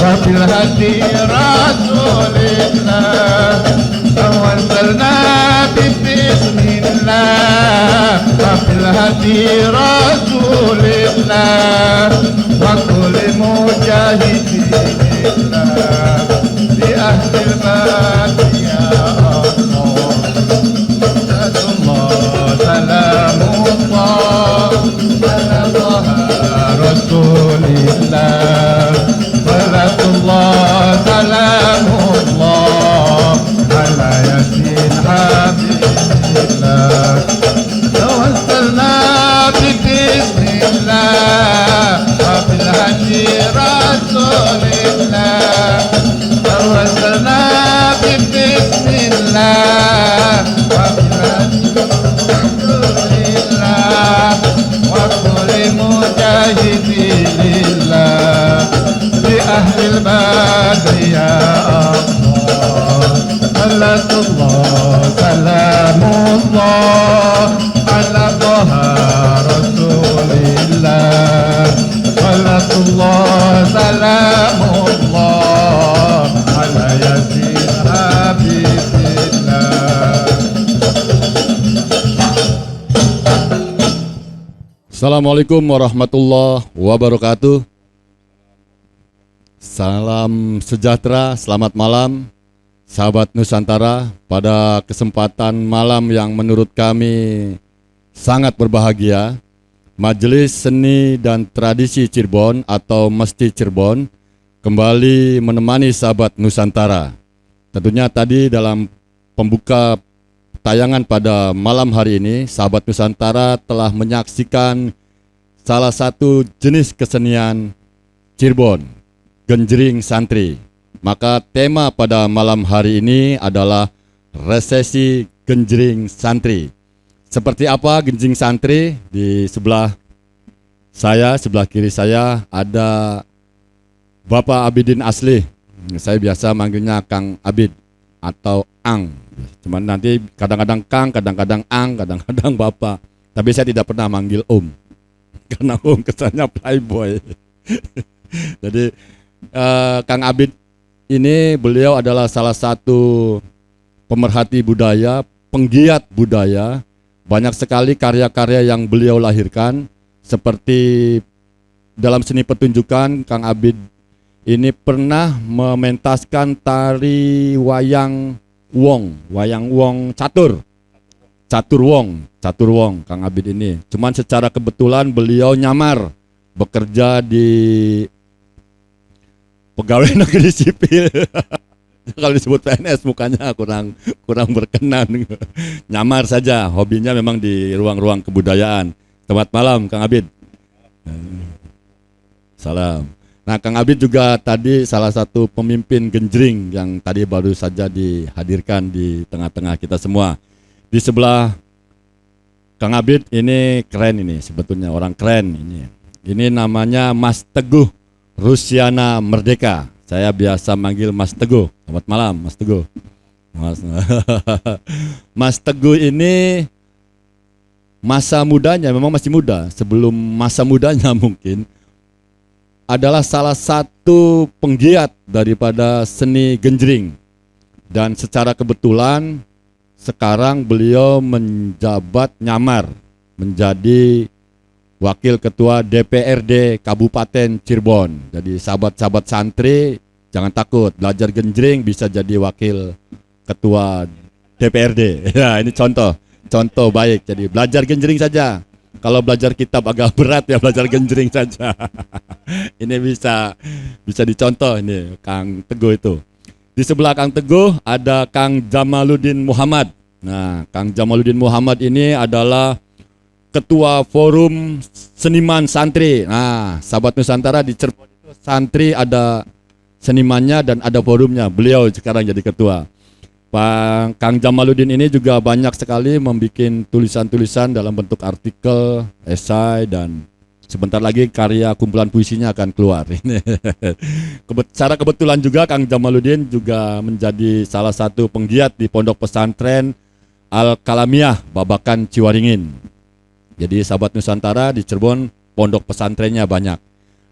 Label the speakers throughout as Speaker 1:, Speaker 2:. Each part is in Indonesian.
Speaker 1: وبالهدي رسول الله توسلنا ببسم الله وبالهدي رسول الله وكل مجاهد الله لأهل الباب يا الله سلام الله على طه رسول الله صلاة الله سلام الله على ياسين حبيب الله توسلنا ببسم الله وبالهدي رسول الله توسلنا ببسم الله وبالهدي رسول الله وكل مجاهد لله لأهل البدر يا الله صلاة الله سلام الله على طه رسول الله صلاة الله سلام الله على ياسين حبيب الله.
Speaker 2: Assalamualaikum warahmatullahi wabarakatuh. Salam sejahtera, selamat malam sahabat Nusantara. Pada kesempatan malam yang menurut kami sangat berbahagia, Majelis Seni dan Tradisi Cirebon atau Mesti Cirebon kembali menemani sahabat Nusantara. Tentunya tadi dalam pembuka tayangan pada malam hari ini, sahabat Nusantara telah menyaksikan salah satu jenis kesenian Cirebon, genjring santri. Maka tema pada malam hari ini adalah resesi genjring santri. Seperti apa genjring santri? Di sebelah saya, sebelah kiri saya ada Bapak Abidin Asli. Saya biasa manggilnya Kang Abid atau Ang. Cuman nanti kadang-kadang Kang, kadang-kadang Ang, kadang-kadang Bapak. Tapi saya tidak pernah manggil Om. Karena Om kesannya playboy. Jadi Kang Abid ini beliau adalah salah satu pemerhati budaya, penggiat budaya. Banyak sekali karya-karya yang beliau lahirkan. Seperti dalam seni pertunjukan, Kang Abid ini pernah mementaskan tari wayang wong catur wong, Kang Abid ini. Cuman secara kebetulan beliau nyamar bekerja di pegawai negeri sipil. Kalau disebut PNS mukanya kurang berkenan. Nyamar saja, hobinya memang di ruang-ruang kebudayaan. Selamat malam Kang Abid. Salam. Nah, Kang Abid juga tadi salah satu pemimpin genjring yang tadi baru saja dihadirkan di tengah-tengah kita semua. Di sebelah Kang Abid ini keren ini, sebetulnya orang keren ini. Ini namanya Mas Teguh Rusiana Merdeka. Saya biasa manggil Mas Teguh. Selamat malam Mas Teguh. Mas Teguh ini masa mudanya memang masih muda. Sebelum masa mudanya mungkin adalah salah satu penggiat daripada seni genjring. Dan secara kebetulan sekarang beliau menjabat nyamar menjadi Wakil Ketua DPRD Kabupaten Cirebon. Jadi sahabat-sahabat santri jangan takut, belajar genjring bisa jadi Wakil Ketua DPRD. Ya, ini contoh baik. Jadi belajar genjring saja. Kalau belajar kitab agak berat ya belajar genjring saja. Ini bisa dicontoh ini Kang Teguh itu. Di sebelah Kang Teguh ada Kang Jamaluddin Muhammad. Nah, Kang Jamaluddin Muhammad ini adalah Ketua Forum Seniman Santri. Nah, sahabat Nusantara di Cirebon itu santri ada senimannya dan ada forumnya. Beliau sekarang jadi ketua. Pak Kang Jamaluddin ini juga banyak sekali membuat tulisan-tulisan dalam bentuk artikel, esai, dan sebentar lagi karya kumpulan puisinya akan keluar. Secara kebetulan juga Kang Jamaluddin juga menjadi salah satu penggiat di Pondok Pesantren Al-Kalamiah Babakan Ciwaringin. Jadi sahabat Nusantara di Cirebon pondok pesantrennya banyak.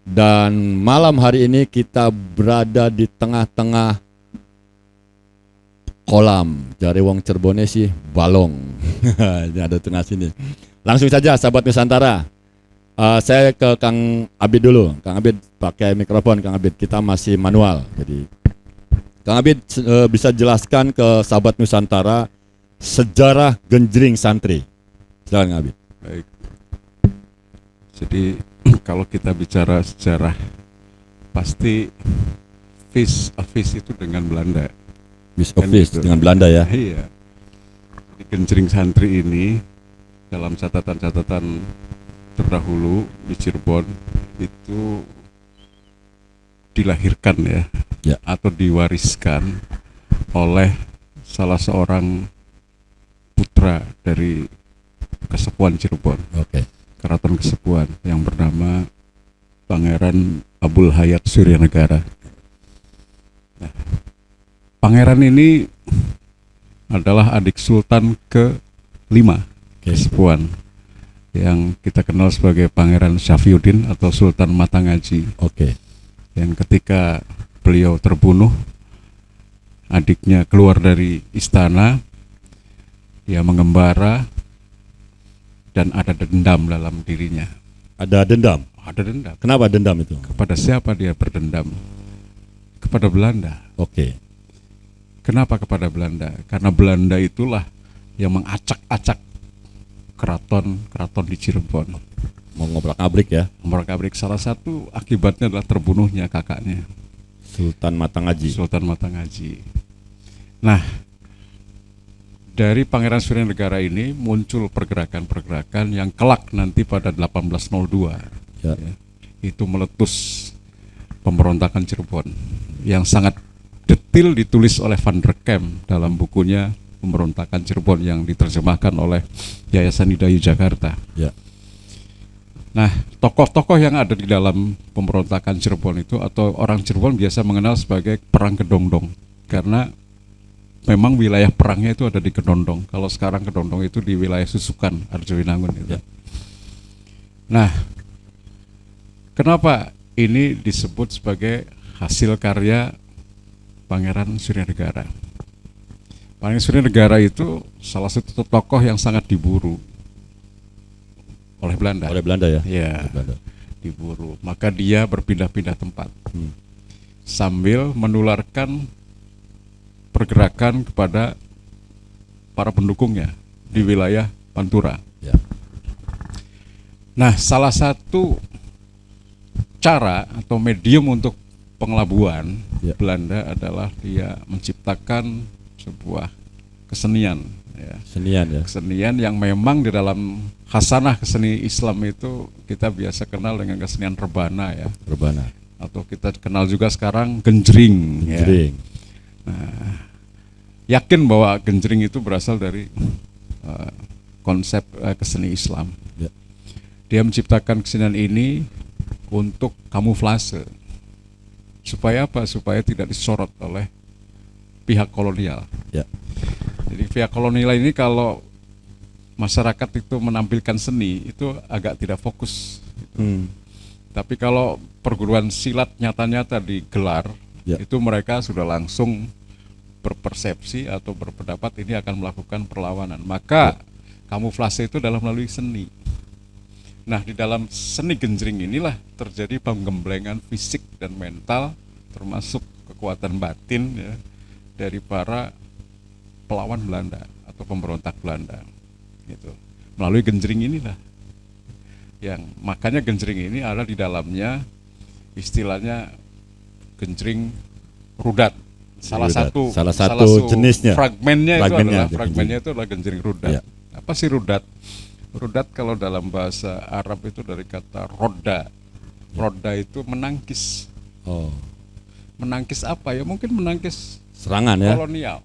Speaker 2: Dan malam hari ini kita berada di tengah-tengah kolam. Jari wong Cirebone sih balong. Ini ada tengah sini. Langsung saja sahabat Nusantara. Saya ke Kang Abid dulu. Kang Abid pakai mikrofon. Kang Abid, kita masih manual. Jadi Kang Abid bisa jelaskan ke sahabat Nusantara sejarah genjring santri. Silakan Kang Abid.
Speaker 3: Baik. Jadi kalau kita bicara sejarah, pasti vis a vis itu dengan Belanda.
Speaker 2: Vis a vis
Speaker 3: Gitu.
Speaker 2: dengan Belanda ya.
Speaker 3: Iya. Jadi genjring santri ini dalam catatan-catatan terdahulu di Cirebon itu dilahirkan ya, atau diwariskan oleh salah seorang putra dari Kesepuan Cirebon, Keraton Kesepuan, yang bernama Pangeran Abul Hayat Suryanegara. Nah, pangeran ini adalah adik Sultan ke-5 Kesepuan, yang kita kenal sebagai Pangeran Syafyuddin atau Sultan Matangaji. Yang ketika beliau terbunuh, adiknya keluar dari istana, dia mengembara dan ada dendam dalam dirinya.
Speaker 2: Ada dendam?
Speaker 3: Ada dendam.
Speaker 2: Kenapa dendam itu?
Speaker 3: Kepada siapa dia berdendam? Kepada Belanda. Kenapa kepada Belanda? Karena Belanda itulah yang mengacak-acak keraton di Cirebon.
Speaker 2: Mau ngobrak-abrik ya?
Speaker 3: Ngobrak-abrik. Salah satu akibatnya adalah terbunuhnya kakaknya,
Speaker 2: Sultan Matangaji.
Speaker 3: Nah, dari Pangeran Suryanegara ini muncul pergerakan-pergerakan yang kelak nanti pada 1802 ya, itu meletus pemberontakan Cirebon yang sangat detail ditulis oleh Van der Kemp dalam bukunya Pemberontakan Cirebon yang diterjemahkan oleh Yayasan Hidayu Jakarta. Nah, tokoh-tokoh yang ada di dalam pemberontakan Cirebon itu, atau orang Cirebon biasa mengenal sebagai Perang Kedondong, karena memang wilayah perangnya itu ada di Kedondong. Kalau sekarang Kedondong itu di wilayah Susukan, Arjowinangun itu. Nah, kenapa ini disebut sebagai hasil karya Pangeran Suryanegara? Pangeran Suryanegara itu salah satu tokoh yang sangat diburu oleh Belanda.
Speaker 2: Oleh Belanda ya?
Speaker 3: Iya, diburu. Maka dia berpindah-pindah tempat sambil menularkan pergerakan kepada para pendukungnya di wilayah Pantura. Nah, salah satu cara atau medium untuk pengelabuan Belanda adalah dia menciptakan sebuah kesenian. Kesenian yang memang di dalam khasanah keseni Islam itu kita biasa kenal dengan kesenian rebana ya. Atau kita kenal juga sekarang genjring. Nah, yakin bahwa genjring itu berasal dari konsep keseni Islam. Dia menciptakan kesenian ini untuk kamuflase. Supaya apa? Supaya tidak disorot oleh pihak kolonial. Jadi pihak kolonial ini kalau masyarakat itu menampilkan seni itu agak tidak fokus. Tapi kalau perguruan silat nyata-nyata digelar, itu mereka sudah langsung berpersepsi atau berpendapat ini akan melakukan perlawanan. Maka kamuflase itu dalam melalui seni. Nah, di dalam seni genjring inilah terjadi penggemblengan fisik dan mental, termasuk kekuatan batin ya, dari para pelawan Belanda atau pemberontak Belanda gitu. Melalui genjring inilah yang makanya genjring ini ada di dalamnya istilahnya genjring rudat. Salah satu
Speaker 2: jenisnya.
Speaker 3: Fragmennya itu adalah genjring rudat. Apa sih rudat? Rudat kalau dalam bahasa Arab itu dari kata roda. Roda itu menangkis. Menangkis apa ya? Mungkin menangkis
Speaker 2: Serangan ya.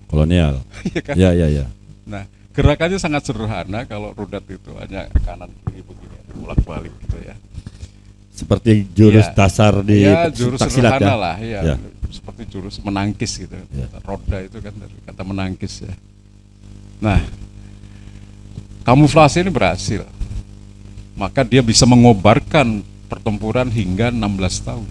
Speaker 2: Kolonial.
Speaker 3: Iya kan?
Speaker 2: Ya, ya, ya.
Speaker 3: Nah, gerakannya sangat sederhana. Kalau rudat itu hanya kanan kiri begini, bolak-balik gitu ya.
Speaker 2: Seperti jurus
Speaker 3: Ya,
Speaker 2: dasar di
Speaker 3: ya, jurus
Speaker 2: pencaksilat
Speaker 3: sederhana
Speaker 2: ya.
Speaker 3: lah, ya.
Speaker 2: Ya.
Speaker 3: Seperti jurus menangkis gitu.
Speaker 2: Ya.
Speaker 3: Roda itu kan dari kata menangkis ya. Nah, kamuflase ini berhasil. Maka dia bisa mengobarkan pertempuran hingga 16 tahun.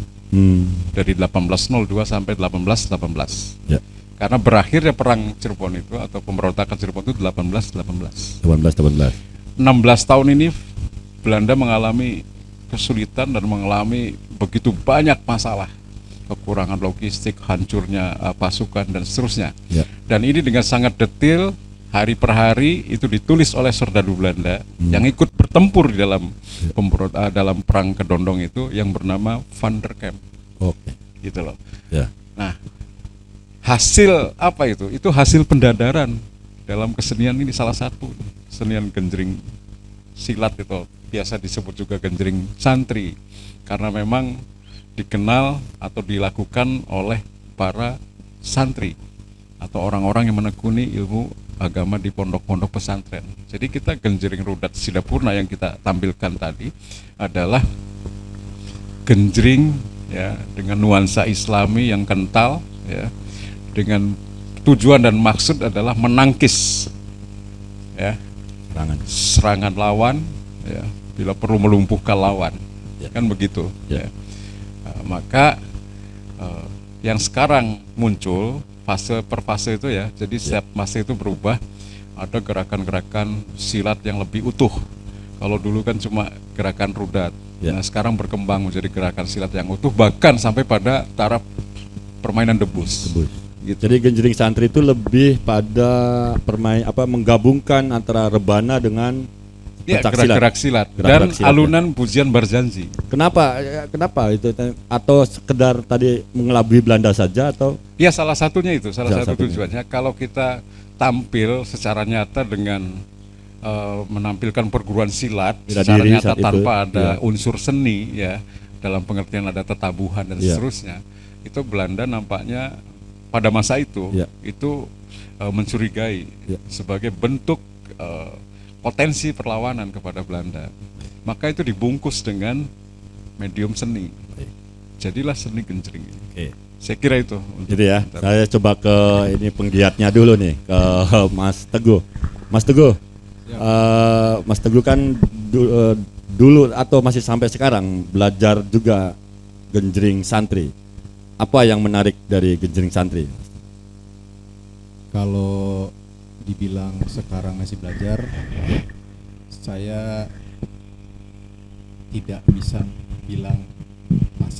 Speaker 3: Dari 1802 sampai 1818.
Speaker 2: Ya.
Speaker 3: Karena berakhirnya perang Cirebon itu atau pemberontakan Cirebon itu 1818.
Speaker 2: 18.
Speaker 3: 16 tahun ini Belanda mengalami kesulitan dan mengalami begitu banyak masalah, kekurangan logistik, hancurnya pasukan dan seterusnya.
Speaker 2: Ya.
Speaker 3: Dan ini dengan sangat detail hari per hari itu ditulis oleh serdadu Belanda yang ikut bertempur di dalam dalam perang Kedondong itu yang bernama Van der Kamp.
Speaker 2: Oke.
Speaker 3: Gitu loh.
Speaker 2: Ya.
Speaker 3: Nah, hasil apa itu? Itu hasil pendadaran dalam kesenian ini, salah satu kesenian genjring silat itu biasa disebut juga genjring santri karena memang dikenal atau dilakukan oleh para santri atau orang-orang yang menekuni ilmu agama di pondok-pondok pesantren. Jadi kita genjring rudat Sidapurna yang kita tampilkan tadi adalah genjring ya dengan nuansa Islami yang kental ya, dengan tujuan dan maksud adalah menangkis ya serangan lawan ya, bila perlu melumpuhkan lawan ya. Kan begitu ya. Maka yang sekarang muncul fase per fase itu ya, jadi setiap fase itu berubah, ada gerakan-gerakan silat yang lebih utuh. Kalau dulu kan cuma gerakan rudat, nah sekarang berkembang menjadi gerakan silat yang utuh, bahkan sampai pada taraf permainan debus. Gitu.
Speaker 2: Jadi genjring santri itu lebih pada menggabungkan antara rebana dengan
Speaker 3: gerak-gerak silat dan alunan pujian Barzanji.
Speaker 2: Kenapa itu? Atau sekedar tadi mengelabui Belanda saja atau?
Speaker 3: Ya salah satunya itu, salah satu tujuannya. Kalau kita tampil secara nyata dengan menampilkan perguruan silat secara nyata tanpa ada unsur seni ya, dalam pengertian ada tetabuhan dan seterusnya, itu Belanda nampaknya pada masa itu itu mencurigai sebagai bentuk potensi perlawanan kepada Belanda. Maka itu dibungkus dengan medium seni. Jadilah seni genjring ini. Saya kira itu.
Speaker 2: Gitu ya. Saya coba ke ini penggiatnya dulu nih, ke Mas Teguh. Mas Teguh, Mas Teguh kan dulu atau masih sampai sekarang belajar juga genjring santri. Apa yang menarik dari genjring santri?
Speaker 4: Kalau dibilang sekarang masih belajar, saya tidak bisa bilang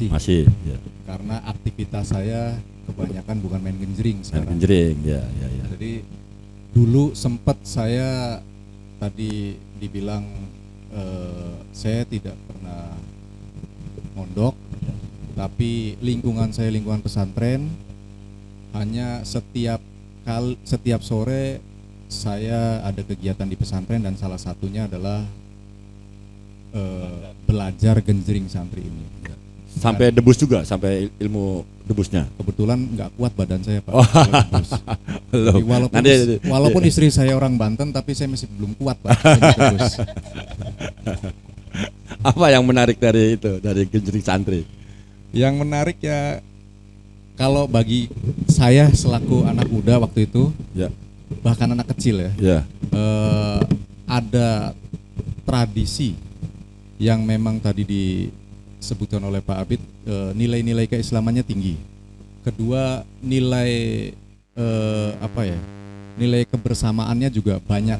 Speaker 4: masih
Speaker 2: ya.
Speaker 4: Karena aktivitas saya kebanyakan bukan main genjring sekarang.
Speaker 2: Genjring, ya.
Speaker 4: Jadi dulu sempat saya tadi dibilang saya tidak pernah mondok, tapi lingkungan saya lingkungan pesantren, hanya setiap sore saya ada kegiatan di pesantren dan salah satunya adalah belajar genjring santri ini.
Speaker 2: Sampai debus juga, sampai ilmu debusnya.
Speaker 4: Kebetulan nggak kuat badan saya Pak. Debus. Walaupun istri saya orang Banten, tapi saya masih belum kuat Pak. Debus.
Speaker 2: Apa yang menarik dari itu, dari genjring santri?
Speaker 4: Yang menarik ya, kalau bagi saya selaku anak muda waktu itu, bahkan anak kecil ada tradisi yang memang tadi disebutkan oleh Pak Abid, nilai-nilai keislamannya tinggi. Kedua, nilai nilai kebersamaannya juga banyak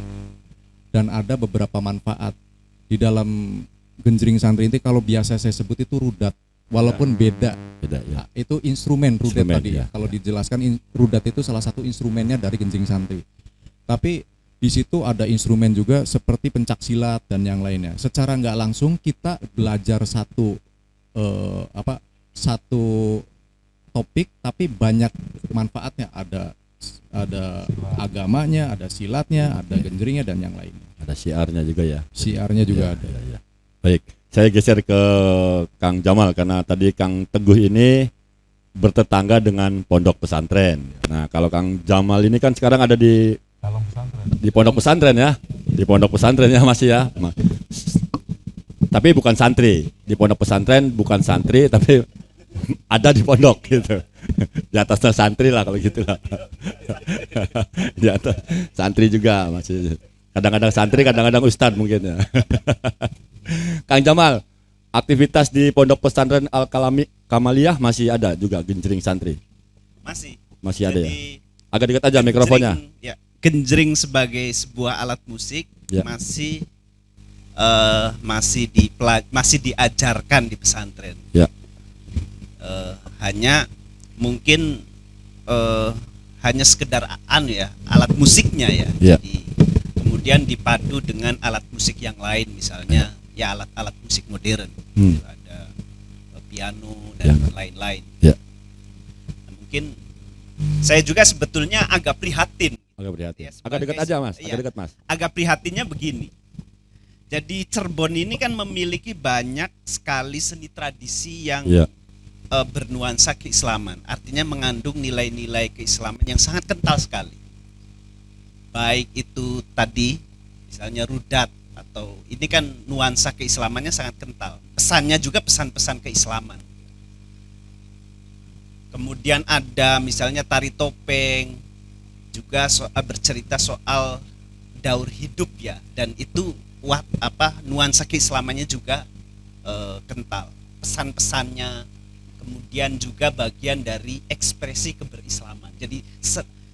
Speaker 4: dan ada beberapa manfaat di dalam genjring santri ini. Kalau biasa saya sebut itu rudat, walaupun beda ya. Itu instrumen rudat tadi ya. Kalau dijelaskan rudat itu salah satu instrumennya dari genjring santri. Tapi di situ ada instrumen juga seperti pencaksilat dan yang lainnya. Secara nggak langsung kita belajar satu topik, tapi banyak manfaatnya. Ada agamanya, ada silatnya, ada genjringnya dan yang lainnya.
Speaker 2: Ada syiarnya juga ya.
Speaker 4: Syiarnya juga ada.
Speaker 2: Ya. Baik, saya geser ke Kang Jamal karena tadi Kang Teguh ini bertetangga dengan pondok pesantren. Nah, kalau Kang Jamal ini kan sekarang ada di
Speaker 3: Dalam pesantren.
Speaker 2: di pondok pesantren ya, di pondok pesantren ya masih ya. Tapi bukan santri, di pondok pesantren bukan santri, tapi ada di pondok gitu. Di atasnya santri lah kalau gitulah. Di atas santri juga masih. Kadang-kadang santri, kadang-kadang ustadz mungkin ya. Kang Jamal, aktivitas di pondok pesantren Al Kamaliyah masih ada juga genjring santri. Masih ada ya. Agak dekat aja mikrofonnya.
Speaker 5: Ya, genjring sebagai sebuah alat musik
Speaker 2: ya.
Speaker 5: masih diajarkan di pesantren.
Speaker 2: Ya.
Speaker 5: Hanya mungkin hanya sekedar alat musiknya ya.
Speaker 2: Ya.
Speaker 5: Jadi, kemudian dipadu dengan alat musik yang lain, misalnya ya alat-alat musik modern. Ada piano dan lain-lain.
Speaker 2: Ya.
Speaker 5: Nah, mungkin saya juga sebetulnya agak prihatin.
Speaker 2: Ya,
Speaker 5: Ya,
Speaker 2: agak dekat aja Mas.
Speaker 5: iya,
Speaker 2: Agak dekat Mas.
Speaker 5: Agak prihatinnya begini. Jadi Cirebon ini kan memiliki banyak sekali seni tradisi yang
Speaker 2: Ya.
Speaker 5: bernuansa keislaman, artinya mengandung nilai-nilai keislaman yang sangat kental sekali. Baik itu tadi misalnya rudat, atau ini kan nuansa keislamannya sangat kental. Pesannya juga pesan-pesan keislaman. Kemudian ada misalnya tari topeng, juga bercerita soal daur hidup ya, dan itu nuansa keislamannya juga kental. Pesan-pesannya kemudian juga bagian dari ekspresi keberislaman. Jadi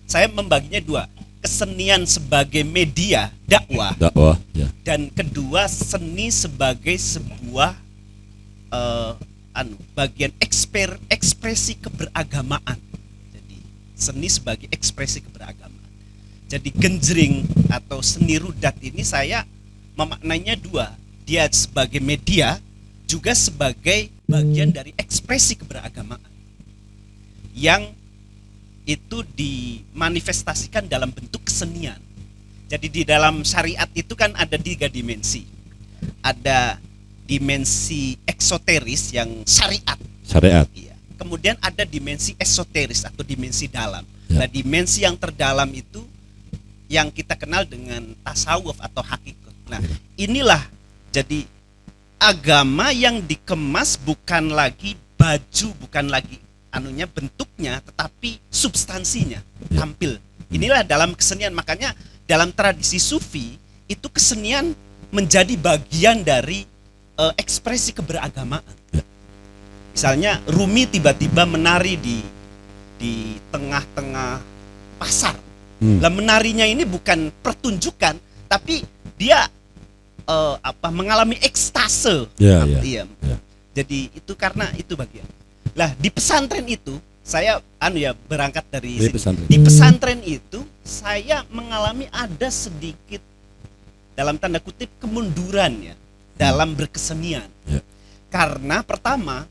Speaker 5: saya membaginya dua, kesenian sebagai media dakwah
Speaker 2: Ya.
Speaker 5: dan kedua seni sebagai sebuah bagian ekspresi keberagamaan. Jadi seni sebagai ekspresi keberagamaan. Jadi genjring atau seni rudat ini saya memaknainya dua, dia sebagai media juga sebagai bagian dari ekspresi keberagamaan yang itu dimanifestasikan dalam bentuk kesenian. Jadi di dalam syariat itu kan ada 3 dimensi. Ada dimensi eksoteris yang syariat. Iya. Kemudian ada dimensi esoteris atau dimensi dalam.
Speaker 2: Ya.
Speaker 5: Nah, dimensi yang terdalam itu yang kita kenal dengan tasawuf atau hakikat. Nah, inilah jadi agama yang dikemas bukan lagi baju, bukan lagi bentuknya, tetapi substansinya tampil. Inilah dalam kesenian. Makanya dalam tradisi sufi itu kesenian menjadi bagian dari ekspresi keberagamaan. Misalnya Rumi tiba-tiba menari di tengah-tengah pasar. Lah menarinya ini bukan pertunjukan, tapi dia mengalami ekstase. Iya. Jadi itu karena itu bagian. Lah di pesantren itu saya berangkat dari sini. Di pesantren itu saya mengalami ada sedikit dalam tanda kutip kemunduran ya dalam berkesenian. Karena pertama,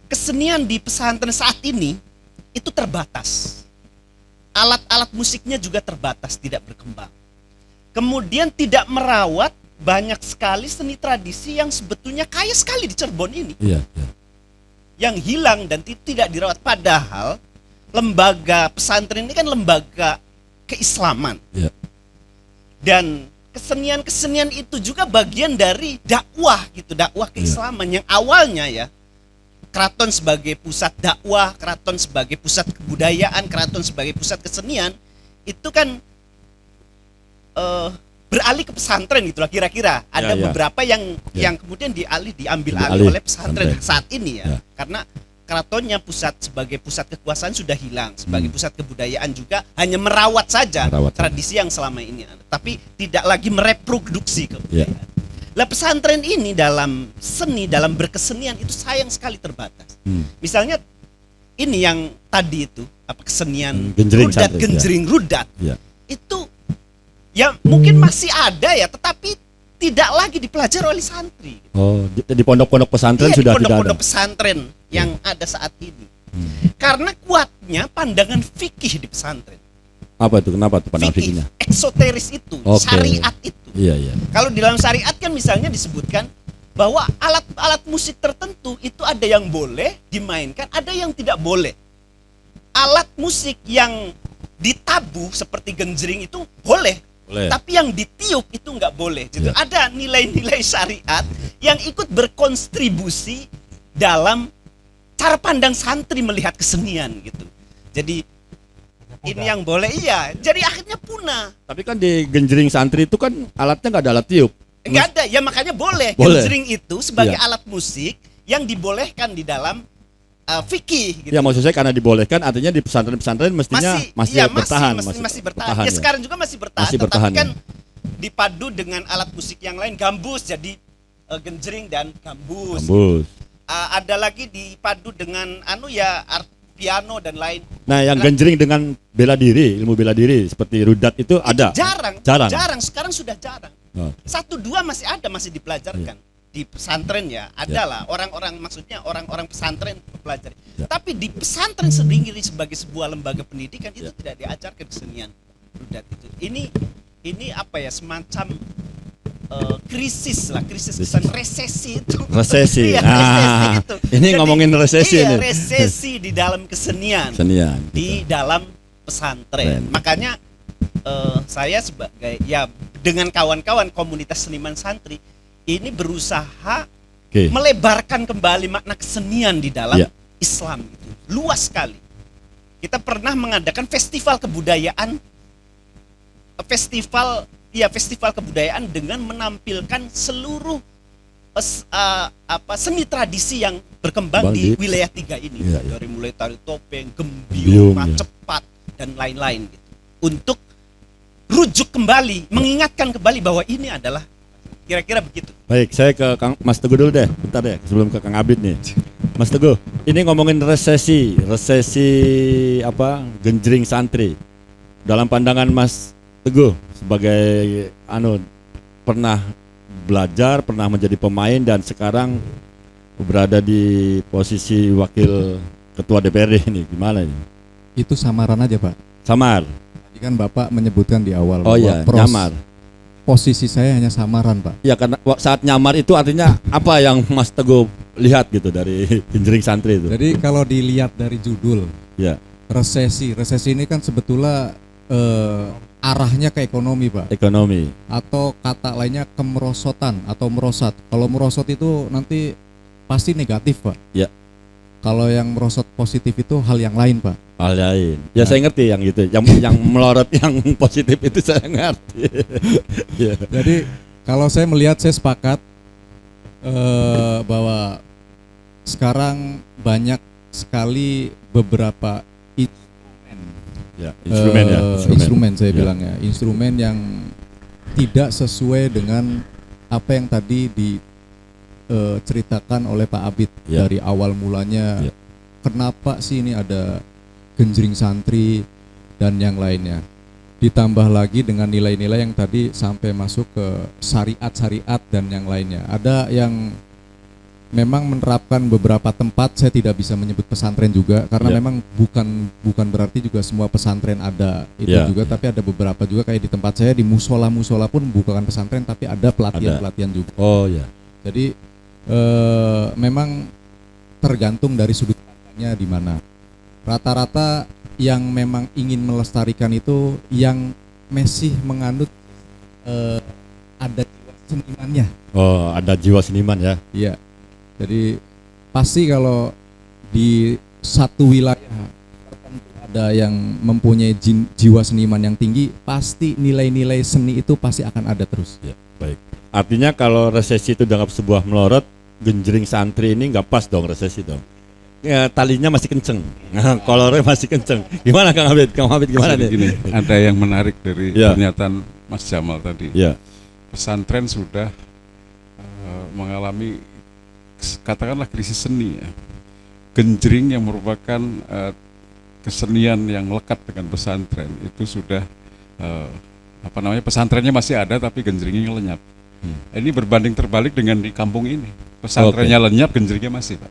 Speaker 5: kesenian di pesantren saat ini itu terbatas. Alat-alat musiknya juga terbatas, tidak berkembang. Kemudian tidak merawat banyak sekali seni tradisi yang sebetulnya kaya sekali di Cirebon ini. Yang hilang dan tidak dirawat. Padahal lembaga pesantren ini kan lembaga keislaman. Dan kesenian-kesenian itu juga bagian dari dakwah gitu, dakwah keislaman yang awalnya ya keraton sebagai pusat dakwah, keraton sebagai pusat kebudayaan, keraton sebagai pusat kesenian, itu kan beralih ke pesantren gitulah kira-kira. Ada beberapa yang kemudian diambil alih oleh pesantren saat ini ya. Karena keratonnya sebagai pusat kekuasaan sudah hilang, sebagai pusat kebudayaan juga hanya merawat saja tradisi yang selama ini ada, tapi tidak lagi mereproduksi kebudayaan. Lah pesantren ini dalam seni, dalam berkesenian itu sayang sekali terbatas. Misalnya ini yang tadi itu kesenian genjring rudat. Itu ya mungkin masih ada ya, tetapi tidak lagi dipelajari oleh santri.
Speaker 2: Oh, di pondok-pondok pesantren sudah tidak ada. Di
Speaker 5: pondok-pondok pesantren yang ada saat ini. Karena kuatnya pandangan fikih di pesantren.
Speaker 2: Apa itu? Kenapa tuh pandangan fikihnya?
Speaker 5: Eksoteris itu, syariat itu.
Speaker 2: Iya.
Speaker 5: Kalau di dalam syariat kan misalnya disebutkan bahwa alat-alat musik tertentu itu ada yang boleh dimainkan, ada yang tidak boleh. Alat musik yang ditabuh seperti genjring itu boleh, tapi yang ditiup itu nggak boleh. Gitu.
Speaker 2: Ya.
Speaker 5: Ada nilai-nilai syariat yang ikut berkontribusi dalam cara pandang santri melihat kesenian gitu. Jadi ini yang boleh, iya. Jadi akhirnya punah.
Speaker 2: Tapi kan di genjring santri itu kan alatnya nggak ada alat tiup.
Speaker 5: Enggak ada, ya makanya boleh. Genjring itu sebagai alat musik yang dibolehkan di dalam fikih. Gitu.
Speaker 2: Ya maksud saya karena dibolehkan, artinya di pesantren-pesantren mestinya masih bertahan.
Speaker 5: Masih bertahan. Ya sekarang juga masih bertahan.
Speaker 2: Masih bertahan,
Speaker 5: tetapi kan dipadu dengan alat musik yang lain, gambus, jadi genjring dan gambus. Ada lagi dipadu dengan piano dan lain.
Speaker 2: Nah, yang genjring dengan bela diri, ilmu bela diri seperti rudat itu ada.
Speaker 5: Jarang. Sekarang sudah jarang. 1-2 masih ada, masih dipelajarkan di pesantren ya. Adalah orang-orang, maksudnya orang-orang pesantren mempelajari. Tapi di pesantren sendiri sebagai sebuah lembaga pendidikan itu tidak diajarkan kesenian rudat itu. Ini apa ya, semacam krisis resesi itu.
Speaker 2: Resesi.
Speaker 5: Iya, resesi itu.
Speaker 2: Ini jadi, ngomongin resesi ini.
Speaker 5: Resesi di dalam kesenian. Di dalam pesantren. Makanya saya sebagai dengan kawan-kawan komunitas seniman santri ini berusaha melebarkan kembali makna kesenian di dalam Islam itu. Luas sekali. Kita pernah mengadakan festival kebudayaan dengan menampilkan seluruh seni tradisi yang berkembang di wilayah 3 ini. Dari mulai tari topeng, gembyung, cepat dan lain-lain gitu. Untuk rujuk kembali, mengingatkan kembali bahwa ini adalah kira-kira begitu.
Speaker 2: Baik, saya ke Mas Teguh dulu deh, bentar deh, sebelum ke Kang Abid nih. Mas Teguh, ini ngomongin resesi genjring santri. Dalam pandangan Mas Teguh sebagai pernah belajar, pernah menjadi pemain dan sekarang berada di posisi wakil ketua DPRD ini, gimana ini?
Speaker 4: Itu samaran aja, Pak.
Speaker 2: Samar.
Speaker 4: Tadi kan Bapak menyebutkan di awal
Speaker 2: nyamar.
Speaker 4: Posisi saya hanya samaran, Pak.
Speaker 2: Ya, karena saat nyamar itu artinya apa yang Mas Teguh lihat gitu dari genjring santri itu?
Speaker 4: Jadi kalau dilihat dari judul, resesi ini kan sebetulnya arahnya ke ekonomi, Pak.
Speaker 2: Ekonomi.
Speaker 4: Atau kata lainnya kemerosotan atau merosot. Kalau merosot itu nanti pasti negatif, Pak.
Speaker 2: Ya.
Speaker 4: Kalau yang merosot positif itu hal yang lain, Pak.
Speaker 2: Hal lain. Ya, saya ngerti yang gitu. Yang melorot yang positif itu saya ngerti.
Speaker 4: Jadi kalau saya melihat, saya sepakat bahwa sekarang banyak sekali beberapa instrumen saya bilangnya, instrumen yang tidak sesuai dengan apa yang tadi diceritakan oleh Pak Abid dari awal mulanya. Kenapa sih ini ada genjring santri dan yang lainnya? Ditambah lagi dengan nilai-nilai yang tadi sampai masuk ke syariat dan yang lainnya. Ada yang memang menerapkan beberapa tempat, saya tidak bisa menyebut pesantren juga karena memang bukan berarti juga semua pesantren ada itu juga, tapi ada beberapa juga kayak di tempat saya di musola pun bukan pesantren tapi ada pelatihan juga. Jadi memang tergantung dari sudut pandangnya di mana. Rata-rata yang memang ingin melestarikan itu yang masih menganut ada jiwa senimannya.
Speaker 2: Oh, ada jiwa seniman ya.
Speaker 4: Iya. Jadi pasti kalau di satu wilayah ada yang mempunyai jiwa seniman yang tinggi, pasti nilai-nilai seni itu pasti akan ada terus.
Speaker 2: Ya, baik. Artinya kalau resesi itu dianggap sebuah melorot, genjring santri ini nggak pas dong resesi dong. Ya, talinya masih kenceng, kolornya masih kenceng. Gimana Kang Abid? Gimana nih?
Speaker 3: Gini, ada yang menarik dari pernyataan Mas Jamal tadi. Pesantren sudah mengalami katakanlah krisis seni ya. Genjring yang merupakan kesenian yang lekat dengan pesantren itu sudah pesantrennya masih ada tapi genjringnya lenyap. Ini berbanding terbalik dengan di kampung ini. Pesantrennya lenyap, genjringnya masih, Pak.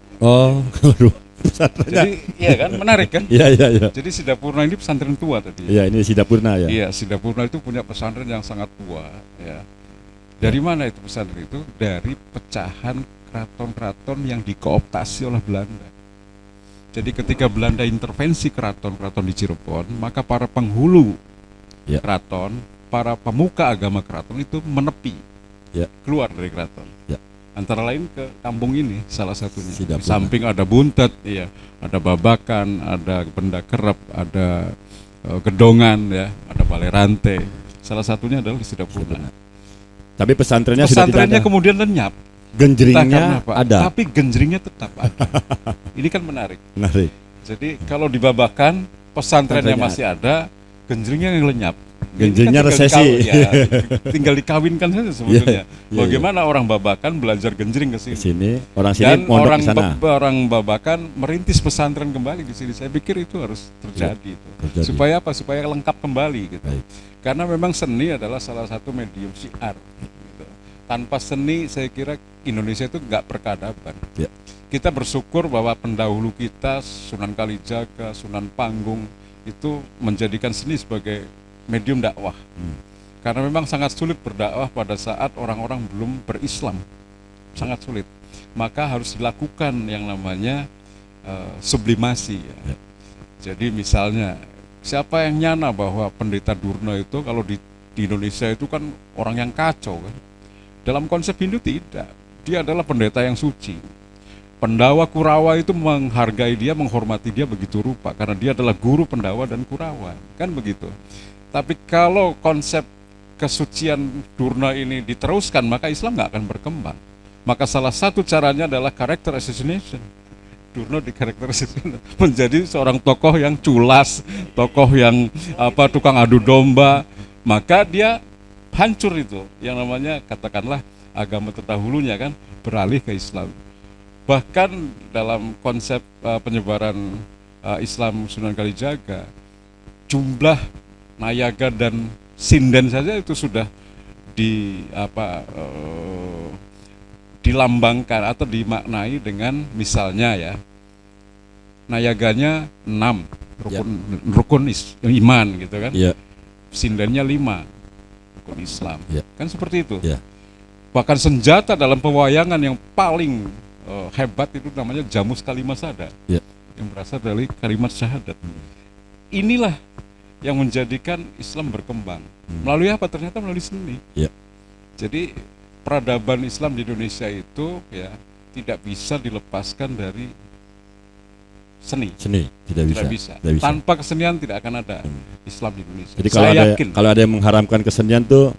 Speaker 3: Jadi iya kan, menarik kan?
Speaker 2: Iya.
Speaker 3: Jadi Sidapurna ini pesantren tua tadi.
Speaker 2: Iya, ini Sidapurna ya.
Speaker 3: Iya, Sidapurna itu punya pesantren yang sangat tua ya. Dari mana itu pesantren itu? Dari pecahan keraton-keraton yang dikooptasi oleh Belanda. Jadi ketika Belanda intervensi keraton-keraton di Cirebon, maka para penghulu keraton, para pemuka agama keraton itu menepi, keluar dari keraton. Antara lain ke kampung ini salah satunya. Di samping ada Buntet, ada Babakan, ada Benda Kerep, ada Gedongan, ada Balai Rante. Salah satunya adalah di Sidapuna.
Speaker 2: Tapi pesantrennya sudah tidak ada.
Speaker 3: Kemudian lenyap.
Speaker 2: Genjringnya ada.
Speaker 3: Tapi genjringnya tetap ada. Ini kan menarik. Jadi kalau di Babakan pesantrennya masih ada, genjringnya yang lenyap.
Speaker 2: Genjringnya resesi.
Speaker 3: Tinggal dikawinkan saja sebetulnya. Bagaimana orang Babakan belajar genjring ke sini?
Speaker 2: Orang sini mondok ke sana.
Speaker 3: Orang Babakan merintis pesantren kembali di sini. Saya pikir itu harus terjadi. Supaya apa? Supaya lengkap kembali gitu. Karena memang seni adalah salah satu medium syiar. Gitu. Tanpa seni saya kira Indonesia itu nggak peradaban. Kita bersyukur bahwa pendahulu kita Sunan Kalijaga, Sunan Panggung itu menjadikan seni sebagai medium dakwah. Karena memang sangat sulit berdakwah pada saat orang-orang belum berislam, sangat sulit. Maka harus dilakukan yang namanya sublimasi. Jadi misalnya siapa yang nyana bahwa Pendeta Durna itu kalau di Indonesia itu kan orang yang kacau kan? Dalam konsep Hindu tidak. Dia adalah pendeta yang suci. Pendawa Kurawa itu menghargai dia, menghormati dia begitu rupa karena dia adalah guru Pendawa dan Kurawa, kan begitu. Tapi kalau konsep kesucian Durna ini diteruskan, maka Islam nggak akan berkembang. Maka salah satu caranya adalah character assassination. Durna di character assassination menjadi seorang tokoh yang culas, tokoh yang tukang adu domba, maka dia hancur itu. Yang namanya katakanlah agama terdahulunya kan beralih ke Islam. Bahkan dalam konsep penyebaran Islam Sunan Kalijaga, jumlah Nayaga dan Sinden saja itu sudah dilambangkan atau dimaknai dengan misalnya Nayaganya 6 rukun iman gitu kan, Sindennya 5 rukun Islam, kan seperti itu. Bahkan senjata dalam pewayangan yang paling hebat itu namanya Jamus Kalimat Sada, yang berasal dari kalimat syahadat. Inilah yang menjadikan Islam berkembang. Melalui apa? Ternyata melalui seni. Jadi peradaban Islam di Indonesia itu tidak bisa dilepaskan dari seni. Tidak bisa. Tanpa kesenian tidak akan ada Islam di Indonesia.
Speaker 2: Jadi kalau ada yang mengharamkan kesenian tuh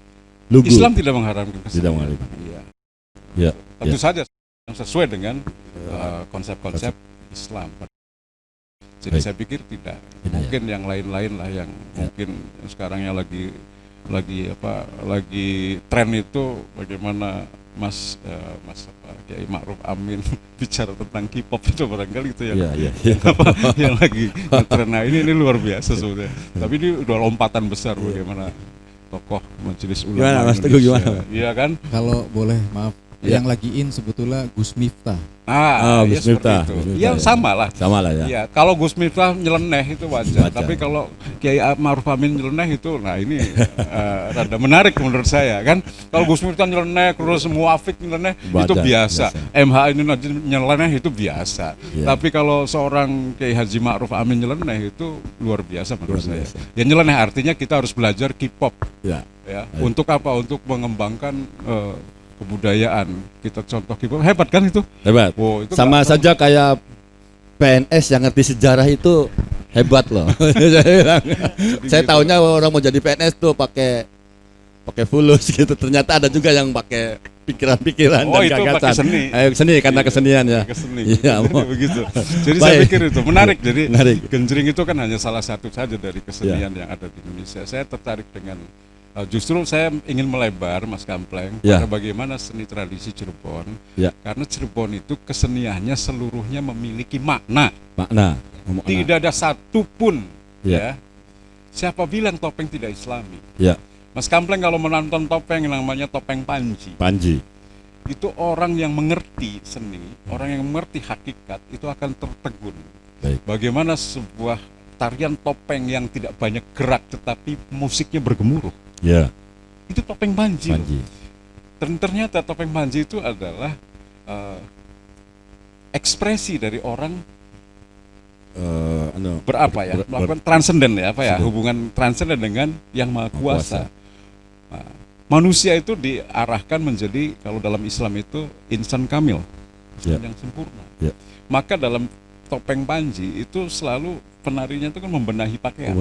Speaker 2: lugu.
Speaker 3: Islam tidak mengharamkan kesenian.
Speaker 2: Tidak mengharamkan.
Speaker 3: Tentu saja sesuai dengan konsep-konsep Islam. Jadi saya pikir tidak. Mungkin yang lain-lain lah yang mungkin sekarang yang lagi tren itu bagaimana Mas Kiai Ma'ruf Amin bicara tentang K-pop itu barangkali itu yang lagi tren. Nah ini luar biasa sebetulnya. Tapi ini udah lompatan besar bagaimana tokoh Majelis Ulama Indonesia. Iya kan?
Speaker 4: Kalau boleh maaf, yang lagi in sebetulnya Gus Miftah.
Speaker 2: Gus Miftah.
Speaker 3: Sama lah
Speaker 2: ya.
Speaker 3: Kalau Gus Miftah nyeleneh itu wajar. Tapi kalau Kiai Ma'ruf Amin nyeleneh itu, nah ini rada menarik menurut saya kan. Kalau Gus Miftah nyeleneh, terus Muafik nyeleneh itu biasa. MH ini nyeleneh itu biasa. Tapi kalau seorang Kiai Haji Ma'ruf Amin nyeleneh itu luar biasa menurut saya. Ya nyeleneh artinya kita harus belajar K-pop. Untuk apa? Untuk mengembangkan kebudayaan. Kita contoh K-pop hebat kan itu?
Speaker 2: Hebat.
Speaker 3: Itu
Speaker 2: sama saja kayak PNS yang ngerti sejarah itu hebat loh. Saya tahunya orang mau jadi PNS tuh pakai fulus gitu. Ternyata ada juga yang pakai pikiran-pikiran dan gagasan. Seni karena kesenian ya.
Speaker 3: Begitu. Jadi saya pikir itu menarik. Jadi genjring itu kan hanya salah satu saja dari kesenian yang ada di Indonesia. Saya tertarik dengan justru saya ingin melebar, Mas Kampleng, pada bagaimana seni tradisi Cirebon. Karena Cirebon itu keseniannya seluruhnya memiliki makna. Tidak ada satupun siapa bilang topeng tidak Islami. Mas Kampleng kalau menonton topeng yang namanya topeng Panji. Itu orang yang mengerti seni, orang yang mengerti hakikat itu akan tertegun. Bagaimana sebuah tarian topeng yang tidak banyak gerak tetapi musiknya bergemuruh. Itu topeng Panji. Dan ternyata topeng panji itu adalah ekspresi dari orang melakukan transenden ya, hubungan transenden dengan yang maha kuasa. Nah, manusia itu diarahkan menjadi, kalau dalam Islam itu insan kamil, yang sempurna. Maka dalam topeng panji itu selalu penarinya itu kan membenahi pakaian.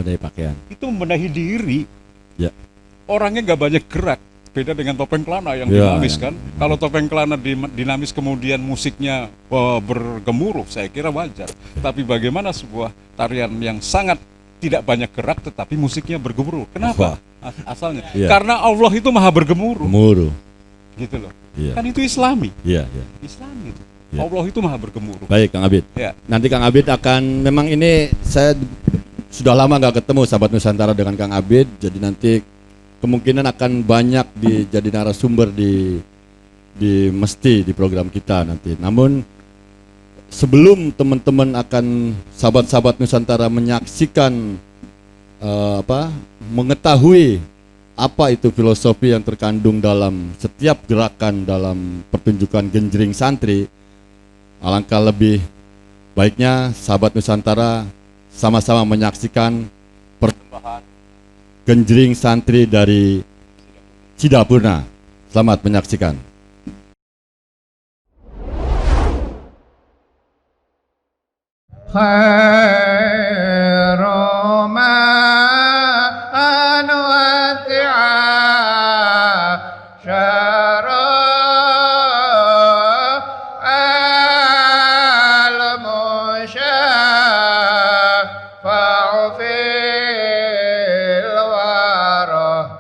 Speaker 3: Itu membenahi diri. Orangnya nggak banyak gerak. Beda dengan topeng kelana yang dinamis kan. Kalau topeng kelana dinamis kemudian musiknya bergemuruh, saya kira wajar. Tapi bagaimana sebuah tarian yang sangat tidak banyak gerak tetapi musiknya bergemuruh? Kenapa? Asalnya karena Allah itu maha bergemuruh. Gitu loh. Kan itu Islami. Islami itu. Allah itu maha bergemuruh.
Speaker 2: Baik Kang Abid. Nanti Kang Abid akan, memang ini saya sudah lama nggak ketemu sahabat Nusantara dengan Kang Abid, jadi nanti kemungkinan akan banyak jadi narasumber di mesti di program kita nanti. Namun sebelum teman-teman akan sahabat-sahabat Nusantara menyaksikan mengetahui apa itu filosofi yang terkandung dalam setiap gerakan dalam pertunjukan genjring santri, alangkah lebih baiknya sahabat Nusantara sama-sama menyaksikan persembahan genjring santri dari Sidapurna. Selamat menyaksikan.
Speaker 1: Khairu ma anwati'a syara al-musyafa'u fil wara.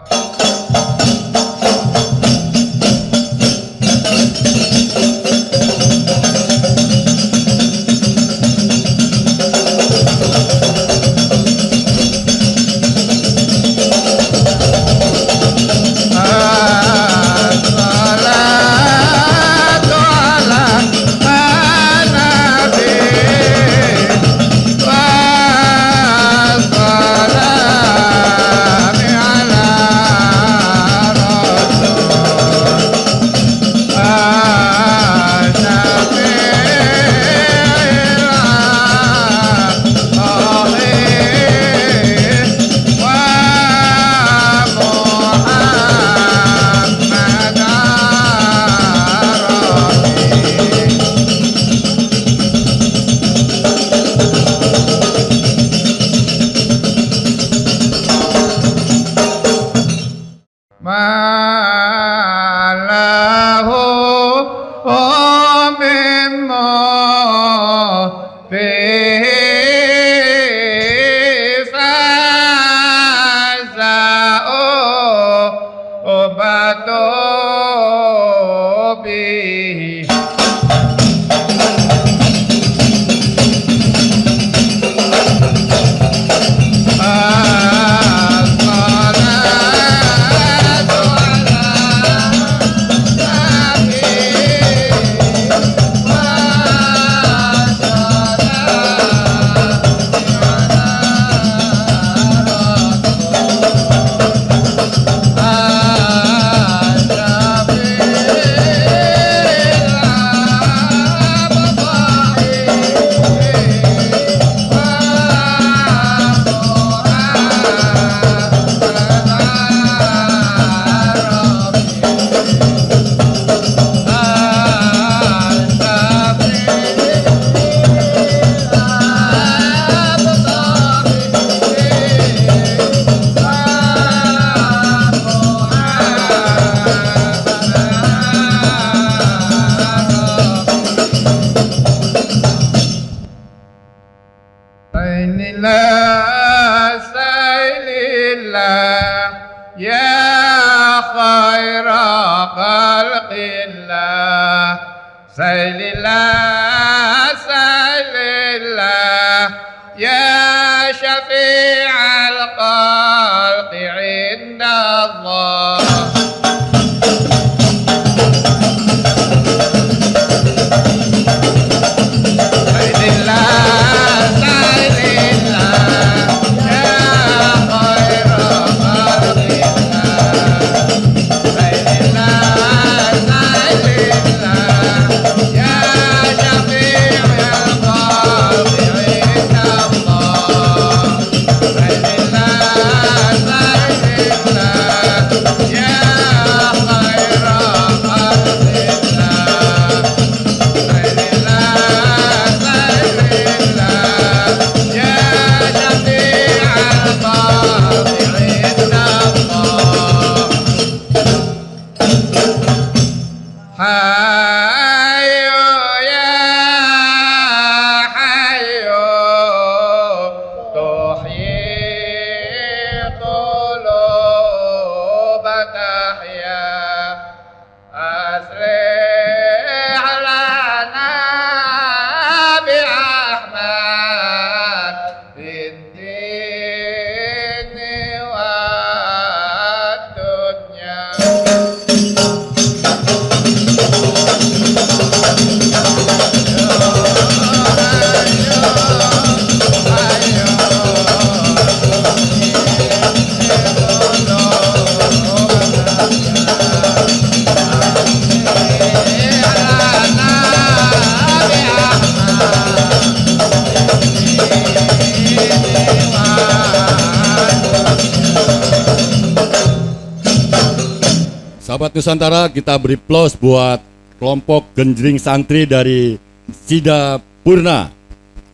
Speaker 2: Sahabat Nusantara, kita beri plus buat kelompok genjring santri dari Sidapurna.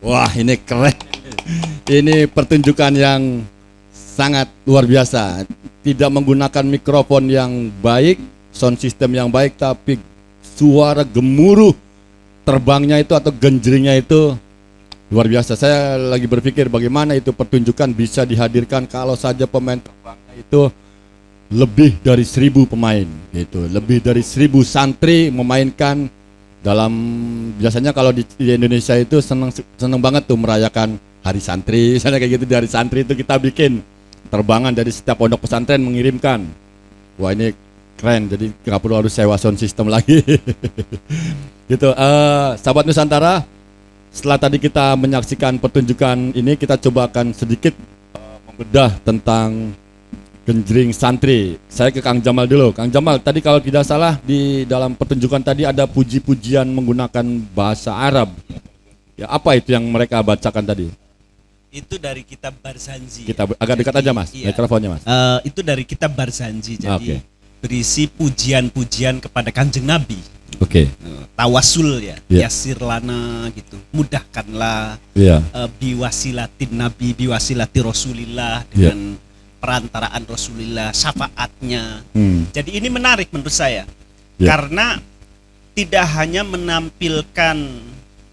Speaker 2: Wah, ini keren. Ini pertunjukan yang sangat luar biasa. Tidak menggunakan mikrofon yang baik, sound system yang baik, tapi suara gemuruh terbangnya itu atau genjringnya itu luar biasa. Saya lagi berpikir bagaimana itu pertunjukan bisa dihadirkan kalau saja pemain terbangnya itu lebih dari 1.000 pemain gitu. Lebih dari 1.000 santri memainkan dalam, biasanya kalau di Indonesia itu seneng banget tuh merayakan hari santri. Misalnya kayak gitu, di hari santri itu kita bikin terbangan dari setiap pondok pesantren mengirimkan. Wah, ini keren, jadi nggak perlu harus sewa sound system lagi. Gitu. Sahabat Nusantara, setelah tadi kita menyaksikan pertunjukan ini, kita coba akan sedikit membedah tentang genjring santri. Saya ke Kang Jamal dulu. Kang Jamal, tadi kalau tidak salah di dalam pertunjukan tadi ada puji-pujian menggunakan bahasa Arab. Ya, apa itu yang mereka bacakan tadi?
Speaker 5: Itu dari kitab Barzanji.
Speaker 2: Kita agak dekat aja Mas,
Speaker 5: iya.
Speaker 2: mikrofonnya Mas.
Speaker 5: Itu dari kitab Barzanji. Jadi
Speaker 2: Oke.
Speaker 5: berisi pujian-pujian kepada Kanjeng Nabi.
Speaker 2: Oke.
Speaker 5: Tawasul ya,
Speaker 2: Iya.
Speaker 5: yasir lana gitu. Mudahkanlah
Speaker 2: Iya.
Speaker 5: biwasilatin Nabi, biwasilati Rasulillah, dengan perantaraan Rasulullah, syafaatnya. Jadi ini menarik menurut saya.
Speaker 2: Ya.
Speaker 5: Karena tidak hanya menampilkan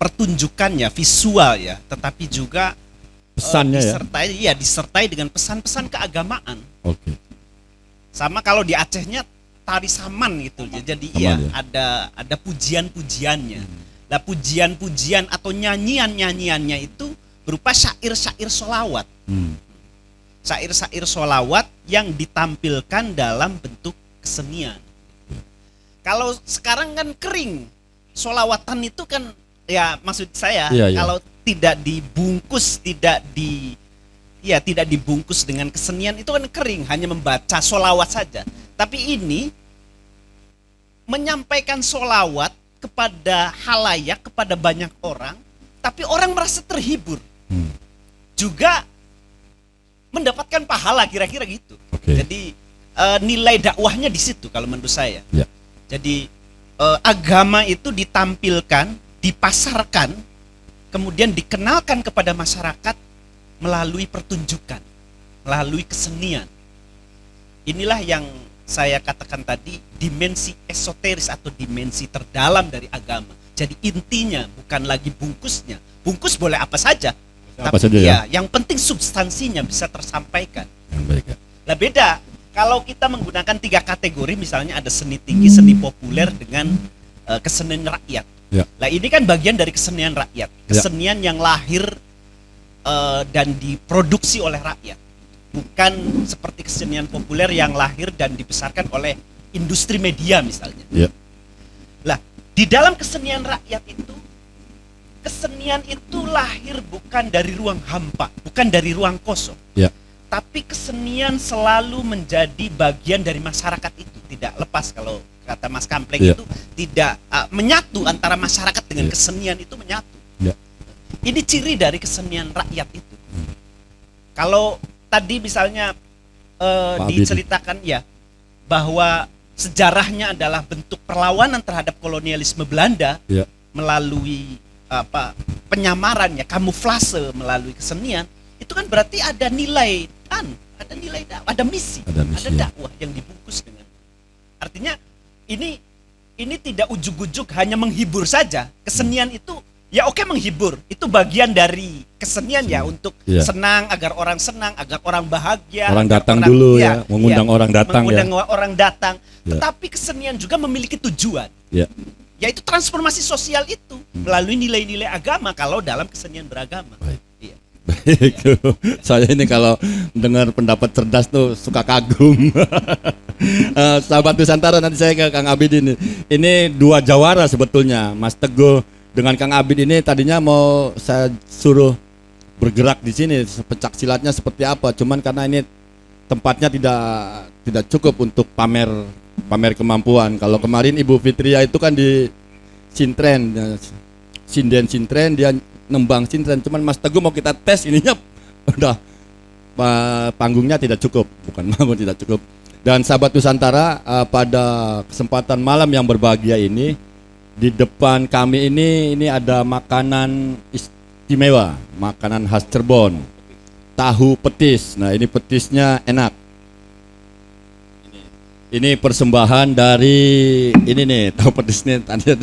Speaker 5: pertunjukannya, visual ya, tetapi juga
Speaker 2: Pesannya ya.
Speaker 5: disertai dengan pesan-pesan keagamaan.
Speaker 2: Oke.
Speaker 5: Sama kalau di Acehnya tari saman gitu. Jadi
Speaker 2: Saman, ya.
Speaker 5: ada pujian-pujiannya. Nah, pujian-pujian atau nyanyian-nyanyiannya itu berupa syair-syair sholawat. Syair-syair sholawat yang ditampilkan dalam bentuk kesenian. Kalau sekarang kan kering, sholawatan itu kan, ya maksud saya, kalau tidak dibungkus, tidak dibungkus dengan kesenian itu kan kering, hanya membaca sholawat saja. Tapi ini menyampaikan sholawat kepada halayak, kepada banyak orang, tapi orang merasa terhibur. Juga mendapatkan pahala, kira-kira gitu. Jadi nilai dakwahnya di situ kalau menurut saya.
Speaker 2: Ya.
Speaker 5: Jadi agama itu ditampilkan, dipasarkan, kemudian dikenalkan kepada masyarakat melalui pertunjukan, melalui kesenian. Inilah yang saya katakan tadi, dimensi esoteris atau dimensi terdalam dari agama. Jadi intinya bukan lagi bungkusnya. Bungkus boleh apa saja.
Speaker 2: Apa
Speaker 5: Tapi
Speaker 2: saja ya?
Speaker 5: yang penting substansinya bisa tersampaikan.
Speaker 2: Yang baik ya.
Speaker 5: Nah, beda kalau kita menggunakan 3 kategori, misalnya ada seni tinggi, seni populer, dengan kesenian rakyat.
Speaker 2: Ya.
Speaker 5: Nah, ini kan bagian dari kesenian rakyat, kesenian yang lahir dan diproduksi oleh rakyat, bukan seperti kesenian populer yang lahir dan dibesarkan oleh industri media misalnya.
Speaker 2: Ya.
Speaker 5: Nah, di dalam kesenian rakyat itu, kesenian itu lahir bukan dari ruang hampa, bukan dari ruang kosong.
Speaker 2: Ya.
Speaker 5: Tapi kesenian selalu menjadi bagian dari masyarakat itu, tidak lepas. Kalau kata Mas Kampleng itu tidak menyatu antara masyarakat dengan kesenian, itu menyatu.
Speaker 2: Ya.
Speaker 5: Ini ciri dari kesenian rakyat itu. Kalau tadi misalnya diceritakan ya bahwa sejarahnya adalah bentuk perlawanan terhadap kolonialisme Belanda melalui penyamarannya, kamuflase melalui kesenian, itu kan berarti ada nilai dakwah, ada misi, ada dakwah yang dibungkus dengan. Artinya ini tidak ujug-ujug hanya menghibur saja. Kesenian itu ya oke, menghibur, itu bagian dari kesenian ya, untuk senang, agar orang senang, agar orang bahagia.
Speaker 2: Orang datang dulu ya, mengundang orang datang ya.
Speaker 5: Mengundang orang datang. Tetapi kesenian juga memiliki tujuan. Yaitu transformasi sosial itu melalui nilai-nilai agama kalau dalam kesenian beragama.
Speaker 2: Baik. Saya ini kalau dengar pendapat cerdas tuh suka kagum. Sahabat Nusantara, nanti saya ke Kang Abid ini. Ini 2 jawara sebetulnya, Mas Teguh dengan Kang Abid ini. Tadinya mau saya suruh bergerak di sini, pencak silatnya seperti apa. Cuman karena ini tempatnya tidak cukup untuk pamer kemampuan. Kalau kemarin Ibu Fitria itu kan di Sintren, Sintren dia nembang Sintren. Cuman Mas Teguh mau kita tes ininya udah panggungnya tidak cukup, bukan panggung tidak cukup. Dan sahabat Nusantara, pada kesempatan malam yang berbahagia ini, di depan kami ini ada makanan istimewa, makanan khas Cirebon, tahu petis. Nah, ini petisnya enak. Ini persembahan dari ini nih, tahu petis nih, tadi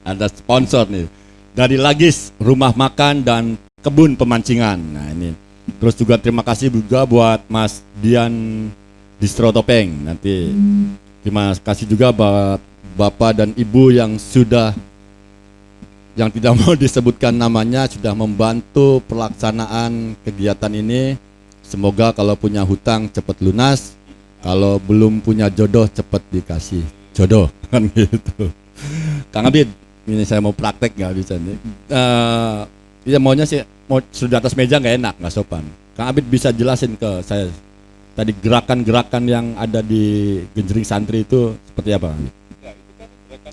Speaker 2: ada sponsor nih, dari Lagis Rumah Makan dan Kebun Pemancingan. Nah, ini terus juga terima kasih juga buat Mas Dian Distro Topeng. Nanti terima kasih juga buat Bapak dan Ibu yang tidak mau disebutkan namanya, sudah membantu pelaksanaan kegiatan ini. Semoga kalau punya hutang cepat lunas, kalau belum punya jodoh cepat dikasih jodoh, kan gitu. Kang Abid, ini saya mau praktek nggak bisa nih. Ya maunya sih mau sudah atas meja nggak enak, nggak sopan. Kang Abid bisa jelasin ke saya tadi gerakan-gerakan yang ada di Genjring Santri itu seperti apa?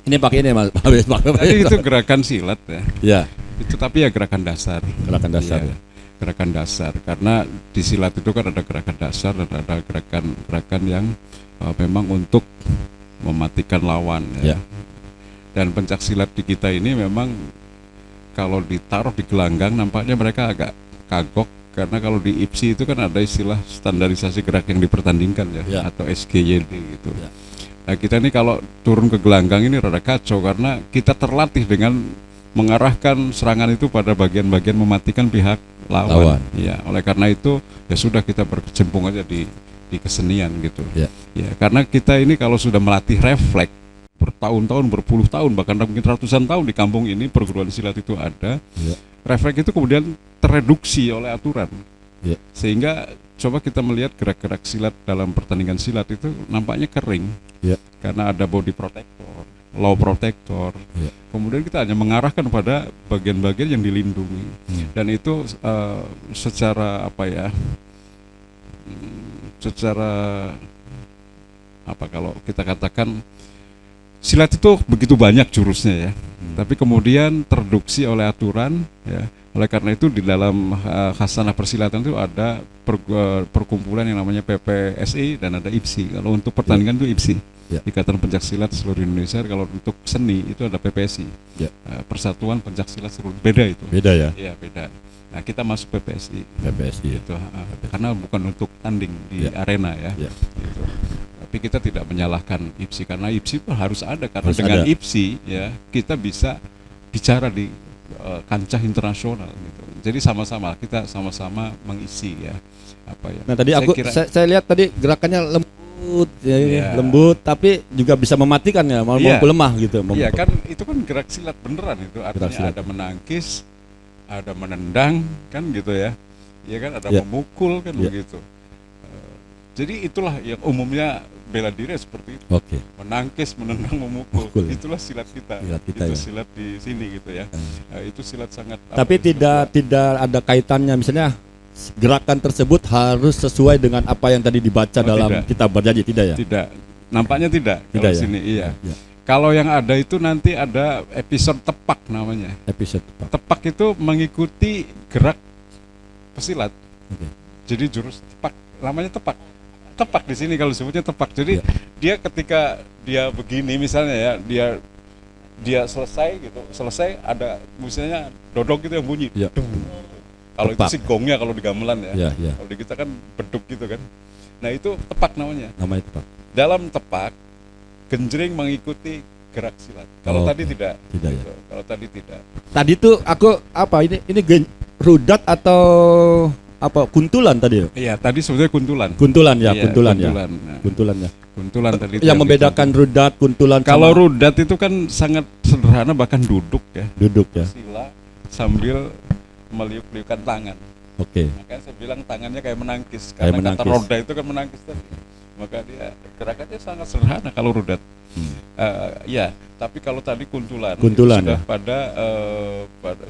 Speaker 2: Ini pakai ini Mas.
Speaker 3: Tadi itu gerakan silat ya.
Speaker 2: Ya.
Speaker 3: Itu tapi ya gerakan dasar.
Speaker 2: Gerakan dasar.
Speaker 3: Ya. Gerakan dasar. Karena di silat itu kan ada gerakan dasar dan ada gerakan yang memang untuk mematikan lawan. Ya. Dan pencak silat di kita ini memang kalau ditaruh di gelanggang nampaknya mereka agak kagok, karena kalau di IPSI itu kan ada istilah standarisasi gerak yang dipertandingkan ya. Atau SGYD gitu. Ya. Nah, kita ini kalau turun ke gelanggang ini rada kacau karena kita terlatih dengan mengarahkan serangan itu pada bagian-bagian mematikan pihak lawan. Ya, oleh karena itu ya sudah kita berkecimpung aja di kesenian gitu. Ya, karena kita ini kalau sudah melatih refleks bertahun-tahun, berpuluh tahun, bahkan mungkin ratusan tahun di kampung ini perguruan silat itu ada. Ya. Refleks itu kemudian tereduksi oleh aturan. Ya. Sehingga coba kita melihat gerak-gerak silat dalam pertandingan silat itu nampaknya kering. Ya. Karena ada body protector, low protector. Ya. Kemudian kita hanya mengarahkan pada bagian-bagian yang dilindungi. Dan itu secara apa ya? Secara apa kalau kita katakan silat itu begitu banyak jurusnya ya. Tapi kemudian tereduksi oleh aturan ya. Oleh karena itu di dalam khasanah persilatan itu ada perkumpulan yang namanya PPSI dan ada IPSI. Kalau untuk pertandingan itu IPSI, Ikatan Pencak Silat Seluruh Indonesia. Kalau untuk seni itu ada PPSI, Persatuan Pencak Silat Seluruh. Beda itu. Beda ya? Iya beda. Nah kita masuk PPSI. PPSI itu karena bukan untuk tanding di arena ya. Gitu. Tapi kita tidak menyalahkan IPSI karena IPSI harus ada karena harus dengan IPSI ya kita bisa bicara di kancah internasional gitu. Jadi kita sama-sama mengisi ya apa ya. Nah, tadi
Speaker 2: saya lihat tadi gerakannya lembut ya, lembut tapi juga bisa mematikan ya, mampu lemah gitu.
Speaker 3: Iya kan itu kan gerak silat beneran itu artinya ada menangkis, ada menendang kan gitu ya. Iya kan ada memukul kan begitu. Jadi itulah yang umumnya bela diri seperti itu. Menangkis, menendang, memukul. Itulah silat kita. Itu silat di sini gitu ya. Itu silat sangat.
Speaker 2: Tapi tidak ada kaitannya misalnya gerakan tersebut harus sesuai dengan apa yang tadi dibaca dalam kitab berjanji, tidak ya?
Speaker 3: Tidak. Nampaknya tidak kalau sini. Iya. Kalau yang ada itu nanti ada episode tepak namanya. Episode tepak. Tepak itu mengikuti gerak pesilat. Jadi jurus tepak namanya tepak. Tepak di sini kalau disebutnya tepak. Jadi dia ketika dia begini misalnya ya, dia selesai ada misalnya dodok gitu yang bunyi. Kalau itu sih gongnya kalau di gamelan ya. Kalau di kita kan beduk gitu kan. Nah itu tepak namanya. Namanya tepak. Dalam tepak genjring mengikuti gerak silat. Kalau tadi tidak. Tidak gitu. Ya. Kalau tadi tidak.
Speaker 2: Tadi tuh aku apa ini rudat atau apa kuntulan tadi ya?
Speaker 3: Iya, tadi sebetulnya kuntulan.
Speaker 2: Kuntulan ya. Kuntulan ya. Kuntulan tadi. Yang membedakan rudat, kuntulan.
Speaker 3: Kalau rudat itu kan sangat sederhana bahkan duduk ya.
Speaker 2: Duduk ya.
Speaker 3: Sila sambil meliuk-liukan tangan. Makanya saya bilang tangannya kayak menangkis. Karena kata roda itu kan menangkis tadi. Maka dia gerakannya sangat sederhana kalau rudat. Tapi kalau tadi kuntulan sudah pada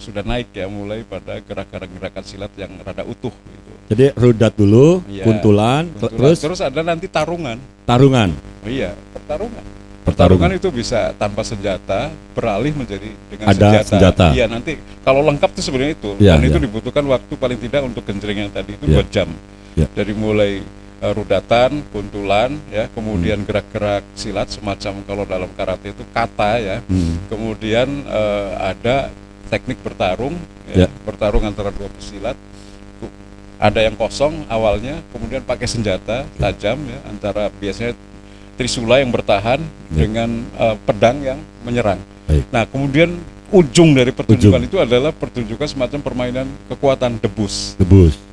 Speaker 3: sudah naik ya, mulai pada gerakan silat yang rada utuh gitu.
Speaker 2: Jadi rudat dulu, kuntulan.
Speaker 3: Terus ada nanti tarungan. Pertarungan itu bisa tanpa senjata, beralih menjadi dengan senjata. Iya, nanti kalau lengkap itu sebenarnya itu. Dan itu dibutuhkan waktu paling tidak untuk genjreng yang tadi itu 2 jam. Dari mulai rudatan, kuntulan, ya, kemudian gerak-gerak silat semacam kalau dalam karate itu kata, ya, kemudian ada teknik bertarung, ya, bertarung antara dua pesilat, ada yang kosong awalnya, kemudian pakai senjata tajam, ya, antara biasanya trisula yang bertahan dengan pedang yang menyerang. Nah, kemudian ujung dari pertunjukan itu adalah pertunjukan semacam permainan kekuatan debus.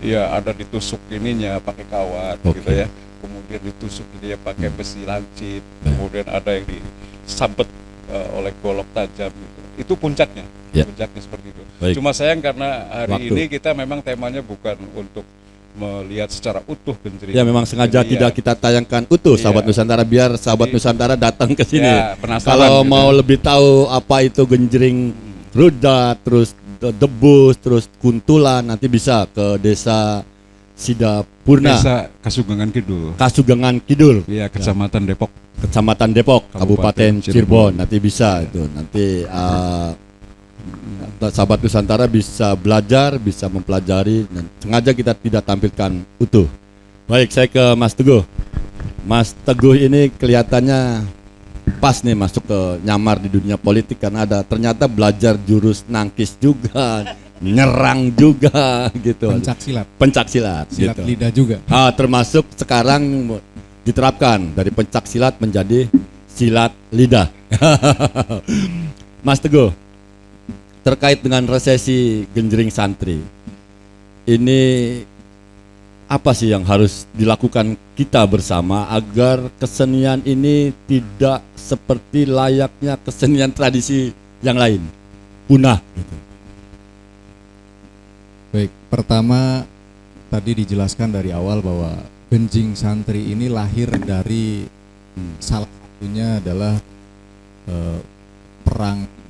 Speaker 3: Iya, ada ditusuk ininya pakai kawat, gitu ya. Kemudian ditusuk ini ya pakai besi lancip. Kemudian ada yang disabet oleh golok tajam gitu. Itu puncaknya. Puncaknya seperti itu. Cuma sayang karena hari ini kita memang temanya bukan untuk melihat secara utuh Genjring.
Speaker 2: Ya, memang sengaja tidak kita tayangkan utuh sahabat Nusantara, biar sahabat Nusantara datang ke sini.
Speaker 3: Ya,
Speaker 2: kalau
Speaker 3: gitu,
Speaker 2: mau lebih tahu apa itu Genjring rudat, terus debus, terus kuntulan, nanti bisa ke Desa Sidapurna,
Speaker 3: Desa Kasugangan Kidul.
Speaker 2: Kasugangan Kidul.
Speaker 3: Iya, Kecamatan Depok.
Speaker 2: Kecamatan Depok, Kabupaten Cirebon. Nanti bisa itu. Nanti sahabat Nusantara bisa belajar, bisa mempelajari, dan sengaja kita tidak tampilkan utuh. Baik, saya ke Mas Teguh. Mas Teguh ini kelihatannya pas nih masuk ke nyamar di dunia politik, karena ada ternyata belajar jurus nangkis juga, nyerang juga gitu. Pencak silat
Speaker 4: silat
Speaker 2: gitu.
Speaker 4: lidah juga.
Speaker 2: Termasuk sekarang diterapkan dari pencak silat menjadi silat lidah. Mas Teguh, terkait dengan resesi Genjring Santri, ini apa sih yang harus dilakukan kita bersama agar kesenian ini tidak seperti layaknya kesenian tradisi yang lain, punah gitu?
Speaker 4: Baik, pertama tadi dijelaskan dari awal bahwa Genjring Santri ini lahir dari salah satunya adalah perang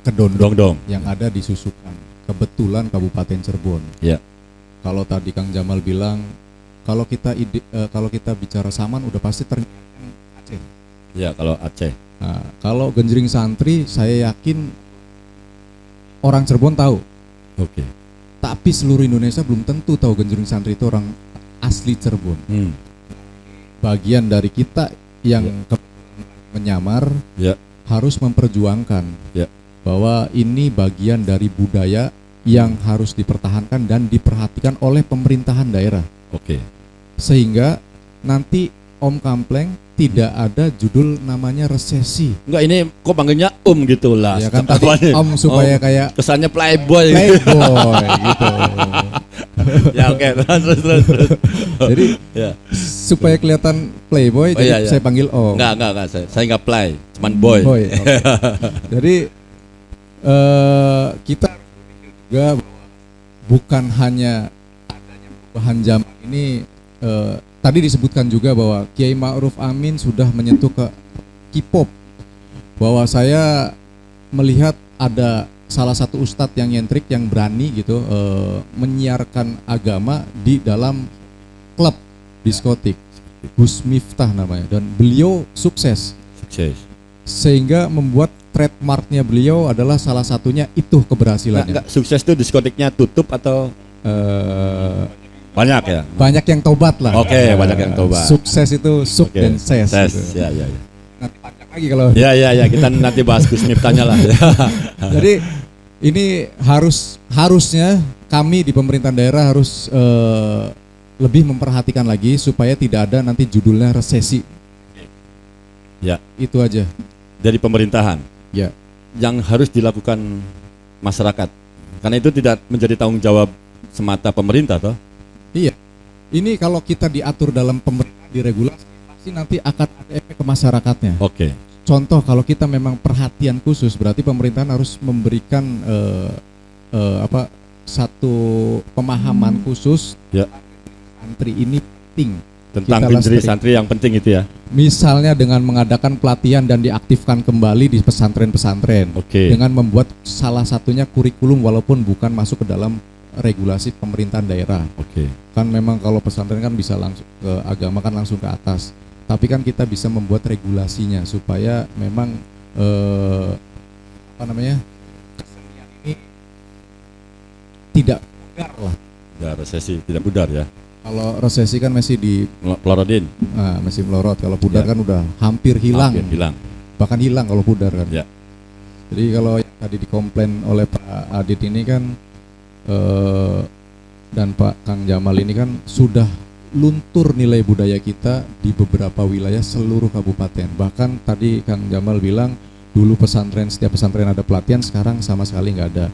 Speaker 4: Kedondong yang ada di Susukan, kebetulan Kabupaten Cirebon.
Speaker 2: Ya.
Speaker 4: Kalau tadi Kang Jamal bilang kalau kita bicara Saman udah pasti teringat Aceh.
Speaker 2: Ya, kalau Aceh.
Speaker 4: Nah, kalau Genjring Santri saya yakin orang Cirebon tahu.
Speaker 2: Oke.
Speaker 4: Tapi seluruh Indonesia belum tentu tahu Genjring Santri itu orang asli Cirebon. Bagian dari kita yang menyamar harus memperjuangkan bahwa ini bagian dari budaya yang harus dipertahankan dan diperhatikan oleh pemerintahan daerah. Sehingga nanti Om Kampleng tidak ada judul namanya resesi.
Speaker 2: Enggak, ini kok panggilnya gitu lah.
Speaker 4: Ya kan tadi Om supaya kayak
Speaker 2: kesannya playboy
Speaker 4: gitu.
Speaker 2: Ya, oke, terus.
Speaker 4: Jadi supaya kelihatan playboy, jadi saya panggil Om.
Speaker 2: Enggak, saya enggak play, cuman boy.
Speaker 4: Jadi kita juga bukan hanya adanya perubahan zaman ini, tadi disebutkan juga bahwa Kiai Ma'ruf Amin sudah menyentuh ke K-pop, bahwa saya melihat ada salah satu ustadz yang nyentrik, yang berani gitu menyiarkan agama di dalam klub diskotik, Gus Miftah namanya, dan beliau sukses sehingga membuat trademarknya beliau adalah salah satunya itu keberhasilannya.
Speaker 2: Sukses itu diskotiknya tutup atau banyak ya?
Speaker 4: Banyak yang tobat lah.
Speaker 2: Banyak yang tobat.
Speaker 4: Sukses itu suk dan ses. Gitu.
Speaker 2: Ya.
Speaker 4: Nanti panjang lagi kalau.
Speaker 2: Ya, kita nanti bahas Gus Miftahnya lah.
Speaker 4: Jadi ini harusnya kami di pemerintahan daerah harus lebih memperhatikan lagi supaya tidak ada nanti judulnya resesi.
Speaker 2: Ya.
Speaker 4: Itu aja.
Speaker 2: Dari pemerintahan.
Speaker 4: Ya.
Speaker 2: Yang harus dilakukan masyarakat. Karena itu tidak menjadi tanggung jawab semata pemerintah toh.
Speaker 4: Iya. Ini kalau kita diatur dalam pemerintah, diregulasi, pasti nanti akan ada efek ke masyarakatnya. Contoh, kalau kita memang perhatian khusus, berarti pemerintahan harus memberikan satu pemahaman khusus. Santri ini penting.
Speaker 2: Tentang Genjring Santri yang penting itu ya.
Speaker 4: Misalnya dengan mengadakan pelatihan dan diaktifkan kembali di pesantren-pesantren. Dengan membuat salah satunya kurikulum walaupun bukan masuk ke dalam regulasi pemerintahan daerah. Kan memang kalau pesantren kan bisa langsung ke agama, kan langsung ke atas. Tapi kan kita bisa membuat regulasinya supaya memang kesenian ini tidak pudar lah.
Speaker 2: Resesi, tidak pudar ya.
Speaker 4: Kalau resesi kan masih
Speaker 2: Plorodin.
Speaker 4: masih melorot. Kalau pudar
Speaker 2: Ya.
Speaker 4: kan udah hampir hilang.
Speaker 2: Hampir hilang.
Speaker 4: Bahkan hilang kalau pudar kan.
Speaker 2: Ya.
Speaker 4: Jadi kalau yang tadi dikomplain oleh Pak Adit ini kan dan Pak Kang Jamal ini kan sudah luntur nilai budaya kita di beberapa wilayah seluruh kabupaten. Bahkan tadi Kang Jamal bilang dulu setiap pesantren ada pelatihan, sekarang sama sekali nggak ada.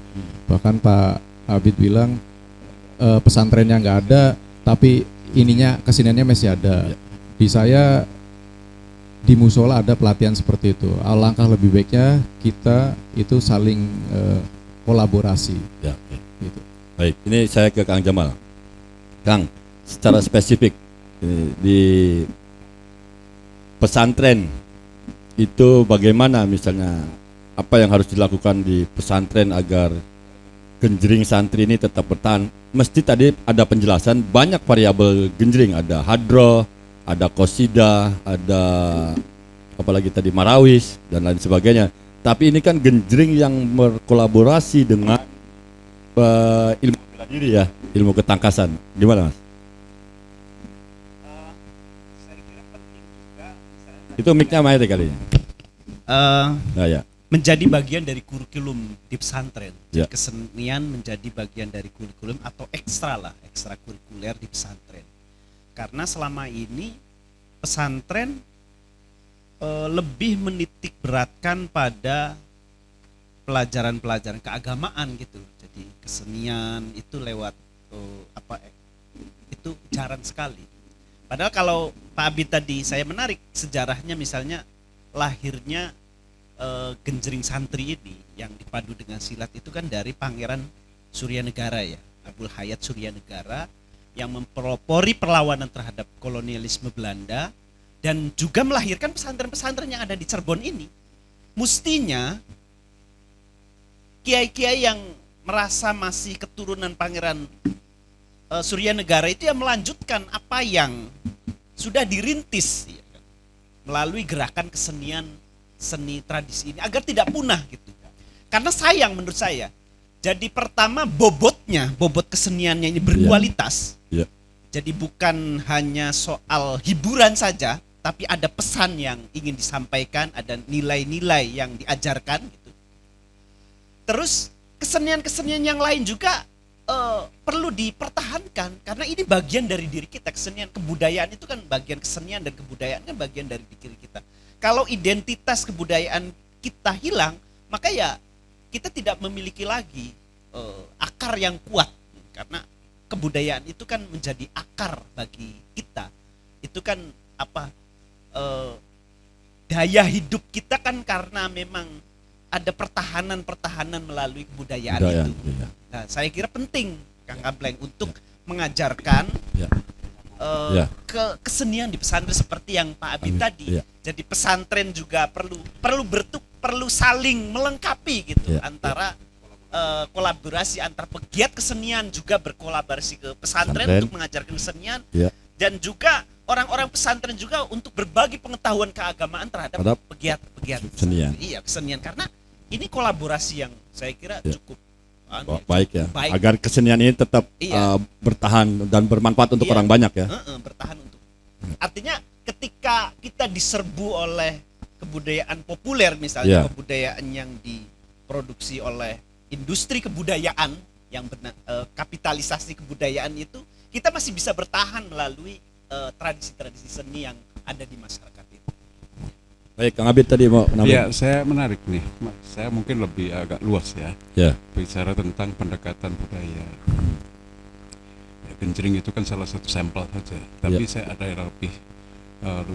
Speaker 4: Bahkan Pak Abid bilang pesantrennya nggak ada, tapi keseniannya masih ada. Di saya di musola ada pelatihan seperti itu. Alangkah lebih baiknya kita itu saling kolaborasi.
Speaker 2: Ya, oke.
Speaker 4: Gitu.
Speaker 2: Baik, ini saya ke Kang Jamal. Kang, secara spesifik di pesantren itu bagaimana, misalnya apa yang harus dilakukan di pesantren agar genjring santri ini tetap bertahan? Mesti tadi ada penjelasan banyak variabel genjring, ada hadroh, ada qasidah, ada apalagi tadi marawis dan lain sebagainya. Tapi ini kan genjring yang berkolaborasi dengan ilmu bela diri ya, ilmu ketangkasan. Gimana, Mas?
Speaker 5: Saya kira penting juga misalnya
Speaker 2: Itu mic-nya main kali ya. Nah, ya.
Speaker 5: menjadi bagian dari kurikulum di pesantren.
Speaker 2: Ya.
Speaker 5: Kesenian menjadi bagian dari kurikulum atau ekstra kurikuler di pesantren. Karena selama ini pesantren lebih menitik beratkan pada pelajaran-pelajaran keagamaan gitu. Jadi kesenian itu lewat itu jarang sekali. Padahal kalau Pak Abid tadi saya menarik sejarahnya, misalnya lahirnya genjring santri ini yang dipadu dengan silat itu kan dari Pangeran Suryanegara ya, Abul Hayat Suryanegara, yang mempelopori perlawanan terhadap kolonialisme Belanda dan juga melahirkan pesantren-pesantren yang ada di Cirebon ini. Mestinya kiai-kiai yang merasa masih keturunan Pangeran Suryanegara itu yang melanjutkan apa yang sudah dirintis ya, melalui gerakan kesenian, seni tradisi ini agar tidak punah gitu. Karena sayang menurut saya. Jadi pertama bobot keseniannya ini berkualitas.
Speaker 2: Ya.
Speaker 5: Jadi bukan hanya soal hiburan saja, tapi ada pesan yang ingin disampaikan, ada nilai-nilai yang diajarkan gitu. Terus kesenian-kesenian yang lain juga perlu dipertahankan karena ini bagian dari diri kita. Kesenian, kebudayaan itu kan bagian, kesenian dan kebudayaan kan bagian dari diri kita. Kalau identitas kebudayaan kita hilang, maka ya kita tidak memiliki lagi akar yang kuat, karena kebudayaan itu kan menjadi akar bagi kita. Itu kan daya hidup kita kan karena memang ada pertahanan melalui kebudayaan itu.
Speaker 2: Ya.
Speaker 5: Nah, saya kira penting Kang Ableng untuk mengajarkan kesenian di pesantren seperti yang Pak Abid tadi.
Speaker 2: Ya.
Speaker 5: Jadi pesantren juga perlu saling melengkapi gitu antara kolaborasi antar pegiat kesenian juga berkolaborasi ke pesantren untuk mengajarkan kesenian dan juga orang-orang pesantren juga untuk berbagi pengetahuan keagamaan terhadap pegiat
Speaker 2: kesenian.
Speaker 5: Iya, kesenian, karena ini kolaborasi yang saya kira cukup
Speaker 2: baik ya. Agar kesenian ini tetap bertahan dan bermanfaat untuk orang banyak ya.
Speaker 5: Bertahan untuk. Artinya ketika kita diserbu oleh kebudayaan populer misalnya, kebudayaan yang diproduksi oleh industri kebudayaan yang kapitalisasi kebudayaan itu, kita masih bisa bertahan melalui tradisi-tradisi seni yang ada di masyarakat itu.
Speaker 2: Baik, Kang Abid tadi mau nambahin.
Speaker 3: Ya, saya menarik nih. Saya mungkin lebih agak luas ya. Bicara tentang pendekatan budaya. Ya, genjring itu kan salah satu sampel saja. Tapi saya ada yang lebih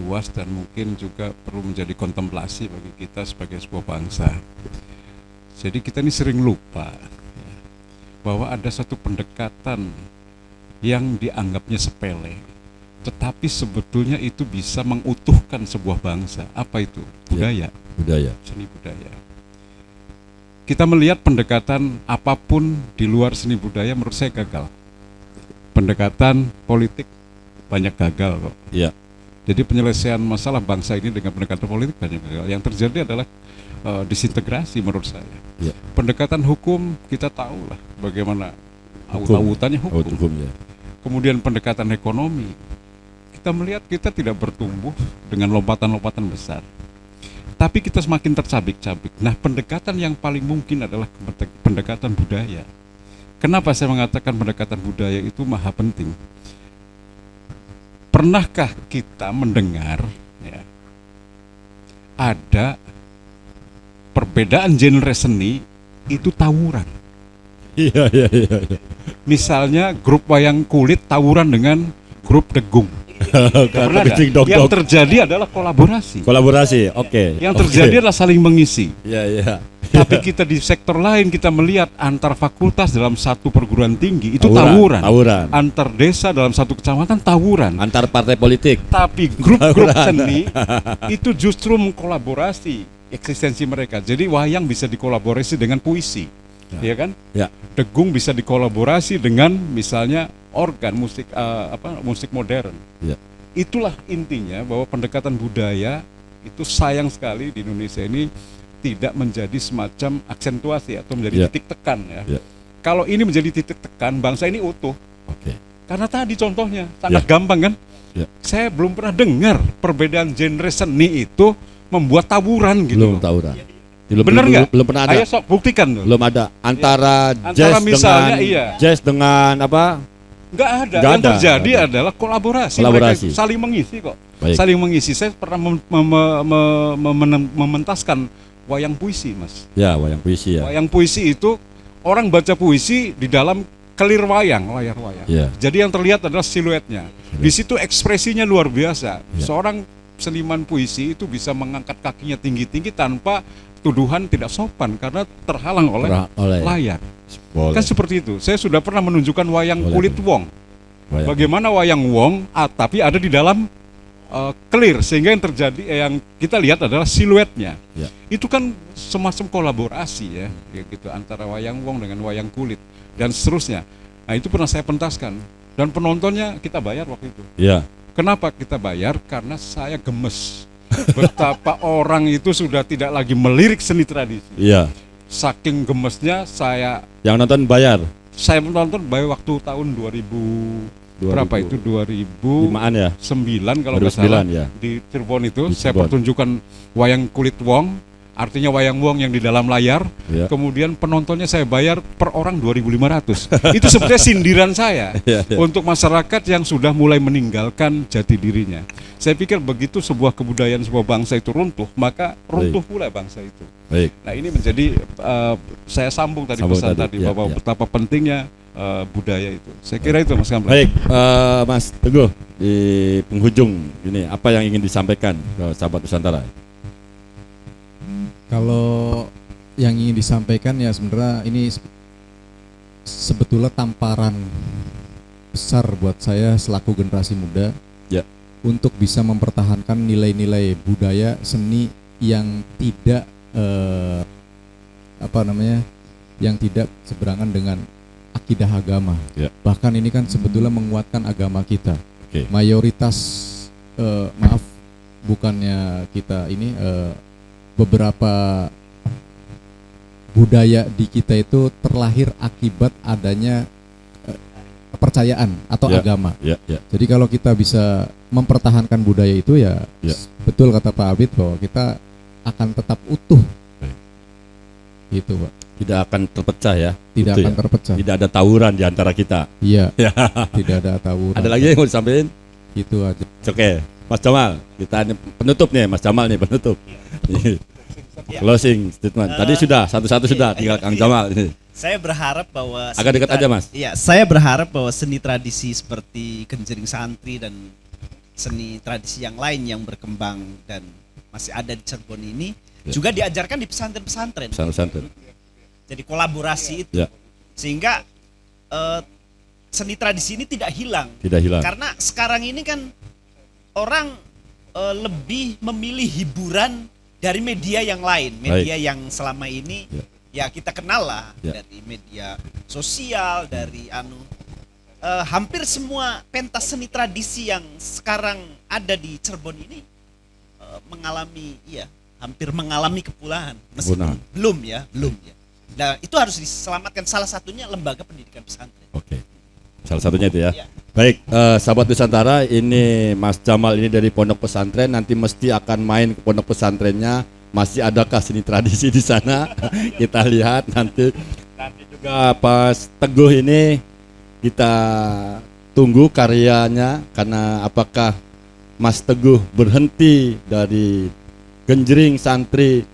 Speaker 3: luas dan mungkin juga perlu menjadi kontemplasi bagi kita sebagai sebuah bangsa. Jadi kita ini sering lupa ya, bahwa ada satu pendekatan yang dianggapnya sepele, tetapi sebetulnya itu bisa mengutuhkan sebuah bangsa. Apa itu? Budaya. Seni budaya. Kita melihat pendekatan apapun di luar seni budaya menurut saya gagal. Pendekatan politik banyak gagal kok. Jadi penyelesaian masalah bangsa ini dengan pendekatan politik banyak gagal. Yang terjadi adalah disintegrasi menurut saya. Pendekatan hukum kita tahu lah bagaimana awut-awutannya hukum. kemudian pendekatan ekonomi, kita melihat kita tidak bertumbuh dengan lompatan-lompatan besar, tapi kita semakin tercabik-cabik. Nah, pendekatan yang paling mungkin adalah pendekatan budaya. Kenapa saya mengatakan pendekatan budaya itu maha penting? Pernahkah kita mendengar ya, ada perbedaan genre seni itu tawuran?
Speaker 2: Iya.
Speaker 3: Misalnya grup wayang kulit tawuran dengan grup degung. Pernah nggak? Yang terjadi adalah
Speaker 2: Kolaborasi, oke.
Speaker 3: Yang terjadi adalah saling mengisi.
Speaker 2: Iya.
Speaker 3: Tapi kita di sektor lain kita melihat antar fakultas dalam satu perguruan tinggi itu tawuran. Antar desa dalam satu kecamatan tawuran.
Speaker 2: Antar partai politik.
Speaker 3: Tapi grup-grup seni itu justru mengkolaborasi eksistensi mereka. Jadi wayang bisa dikolaborasi dengan puisi, ya kan?
Speaker 2: Ya.
Speaker 3: Degung bisa dikolaborasi dengan misalnya organ musik musik modern.
Speaker 2: Ya.
Speaker 3: Itulah intinya bahwa pendekatan budaya itu sayang sekali di Indonesia ini tidak menjadi semacam aksentuasi atau menjadi titik tekan ya. Kalau ini menjadi titik tekan, bangsa ini utuh.
Speaker 2: Oke.
Speaker 3: Karena tadi contohnya sangat gampang kan? Saya belum pernah dengar perbedaan genre seni itu membuat tawuran gitu.
Speaker 2: Belum tawuran.
Speaker 3: Bener nggak?
Speaker 2: Belum pernah ada.
Speaker 3: Ayo sok buktikan tuh.
Speaker 2: Belum ada. Antara
Speaker 3: jazz
Speaker 2: dengan apa?
Speaker 3: Nggak ada.
Speaker 2: Nggak
Speaker 3: yang
Speaker 2: ada.
Speaker 3: terjadi adalah kolaborasi.
Speaker 2: Kolaborasi.
Speaker 3: Mereka saling mengisi kok.
Speaker 2: Baik.
Speaker 3: Saling mengisi. Saya pernah mementaskan wayang puisi, Mas.
Speaker 2: Ya, wayang puisi ya.
Speaker 3: Wayang puisi itu orang baca puisi di dalam kelir wayang, layar wayang.
Speaker 2: Ya.
Speaker 3: Jadi yang terlihat adalah siluetnya. Di situ ekspresinya luar biasa.
Speaker 2: Ya.
Speaker 3: Seorang seniman puisi itu bisa mengangkat kakinya tinggi-tinggi tanpa tuduhan tidak sopan karena terhalang oleh layar.
Speaker 2: Boleh.
Speaker 3: Kan seperti itu. Saya sudah pernah menunjukkan wayang
Speaker 2: Boleh.
Speaker 3: kulit wong.
Speaker 2: Wayang.
Speaker 3: Bagaimana wayang wong tapi ada di dalam clear, sehingga yang terjadi yang kita lihat adalah siluetnya.
Speaker 2: Ya.
Speaker 3: Itu kan semacam kolaborasi ya gitu antara wayang wong dengan wayang kulit dan seterusnya. Nah, itu pernah saya pentaskan dan penontonnya kita bayar waktu itu.
Speaker 2: Ya.
Speaker 3: Kenapa kita bayar? Karena saya gemes betapa orang itu sudah tidak lagi melirik seni tradisi.
Speaker 2: Iya.
Speaker 3: Saking gemesnya
Speaker 2: yang nonton bayar.
Speaker 3: Saya menonton waktu tahun 2000 berapa itu
Speaker 2: 5-an ya?
Speaker 3: 2009 kalau nggak salah
Speaker 2: ya.
Speaker 3: di Cirebon itu
Speaker 2: Di
Speaker 3: saya
Speaker 2: Cirebon.
Speaker 3: pertunjukan wayang kulit wong, artinya wayang wong yang di dalam layar.
Speaker 2: Ya.
Speaker 3: Kemudian penontonnya saya bayar per orang 2.500. Itu sebenarnya sindiran saya
Speaker 2: Ya.
Speaker 3: untuk masyarakat yang sudah mulai meninggalkan jati dirinya. Saya pikir begitu sebuah kebudayaan sebuah bangsa itu runtuh, maka runtuh pula bangsa itu.
Speaker 2: Baik.
Speaker 3: Nah, ini menjadi saya sambung tadi pesan tadi
Speaker 2: ya,
Speaker 3: bahwa
Speaker 2: ya.
Speaker 3: betapa pentingnya budaya itu. Saya kira itu Mas Kamran.
Speaker 2: Baik, Mas Teguh, di penghujung ini apa yang ingin disampaikan ke sahabat Nusantara?
Speaker 4: Kalau yang ingin disampaikan ya sebenarnya ini sebetulnya tamparan besar buat saya selaku generasi muda
Speaker 2: Ya.
Speaker 4: untuk bisa mempertahankan nilai-nilai budaya seni yang tidak yang tidak seberangan dengan akidah agama.
Speaker 2: Ya.
Speaker 4: Bahkan ini kan sebetulnya menguatkan agama kita.
Speaker 2: Oke.
Speaker 4: Mayoritas bukannya kita ini beberapa budaya di kita itu terlahir akibat adanya kepercayaan atau
Speaker 2: Ya.
Speaker 4: agama.
Speaker 2: Ya.
Speaker 4: Jadi kalau kita bisa mempertahankan budaya itu ya. Betul kata Pak Abid bahwa kita akan tetap utuh.
Speaker 2: Baik.
Speaker 4: Gitu, Pak.
Speaker 2: Tidak akan terpecah ya.
Speaker 4: Tidak
Speaker 2: Utuh
Speaker 4: akan
Speaker 2: ya?
Speaker 4: terpecah.
Speaker 2: Tidak ada tawuran di antara kita.
Speaker 4: Iya.
Speaker 2: Ya.
Speaker 4: Tidak ada tawuran.
Speaker 2: Ada lagi yang mau disampaikan?
Speaker 4: Itu aja.
Speaker 2: Oke, Mas Jamal, kita ini penutup nih, Mas Jamal nih penutup. Closing statement. Tadi sudah satu-satu sudah, tinggal Kang Jamal ini.
Speaker 5: Saya berharap bahwa
Speaker 2: Agak dekat aja, Mas.
Speaker 5: Iya, saya berharap bahwa seni tradisi seperti Genjering Santri dan seni tradisi yang lain yang berkembang dan masih ada di Cirebon ini juga diajarkan di pesantren-pesantren.
Speaker 2: Pesantren.
Speaker 5: Jadi kolaborasi itu.
Speaker 2: Ya.
Speaker 5: Sehingga seni tradisi ini tidak hilang.
Speaker 2: Tidak hilang.
Speaker 5: Karena sekarang ini kan orang lebih memilih hiburan dari media yang lain, media yang selama ini ya kita kenal lah, dari media sosial, dari hampir semua pentas seni tradisi yang sekarang ada di Cirebon ini hampir mengalami kepunahan. Meskipun belum ya. Nah, itu harus diselamatkan, salah satunya lembaga pendidikan pesantren.
Speaker 2: Oke. Salah satunya itu ya. Baik, sahabat Nusantara, ini Mas Jamal ini dari pondok pesantren, nanti mesti akan main ke pondok pesantrennya. Masih adakah seni tradisi di sana? Kita lihat nanti. Nanti juga pas Teguh ini kita tunggu karyanya, karena apakah Mas Teguh berhenti dari genjring santri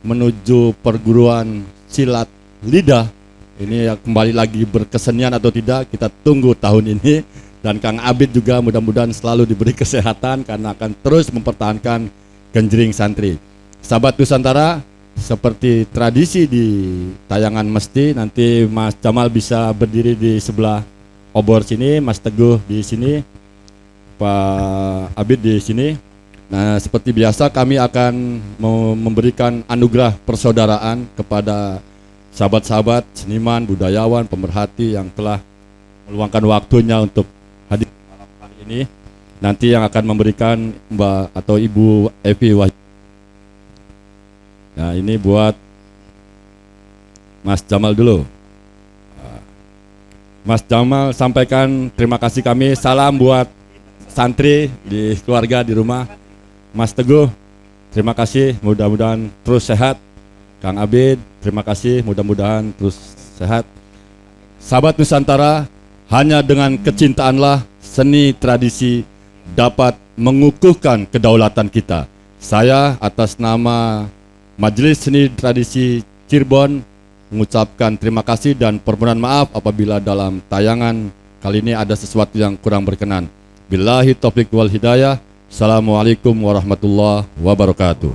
Speaker 2: menuju perguruan silat lidah ini kembali lagi berkesenian atau tidak, kita tunggu tahun ini. Dan Kang Abid juga mudah-mudahan selalu diberi kesehatan karena akan terus mempertahankan genjring santri. Sahabat Nusantara, seperti tradisi di tayangan mesti, nanti Mas Jamal bisa berdiri di sebelah obor sini, Mas Teguh di sini, Pak Abid di sini. Nah, seperti biasa kami akan memberikan anugerah persaudaraan kepada sahabat-sahabat seniman, budayawan, pemerhati yang telah meluangkan waktunya untuk hadir malam hari ini. Nanti yang akan memberikan Mbak atau Ibu Evi Wahyu. Nah, ini buat Mas Jamal dulu. Mas Jamal sampaikan terima kasih kami, salam buat santri di keluarga di rumah. Mas Teguh, terima kasih, mudah-mudahan terus sehat. Kang Abid, terima kasih, mudah-mudahan terus sehat. Sahabat Nusantara, hanya dengan kecintaanlah seni tradisi dapat mengukuhkan kedaulatan kita. Saya atas nama Majelis Seni Tradisi Cirebon mengucapkan terima kasih dan permohonan maaf apabila dalam tayangan kali ini ada sesuatu yang kurang berkenan. Billahi taufiq wal hidayah. Assalamualaikum warahmatullahi wabarakatuh.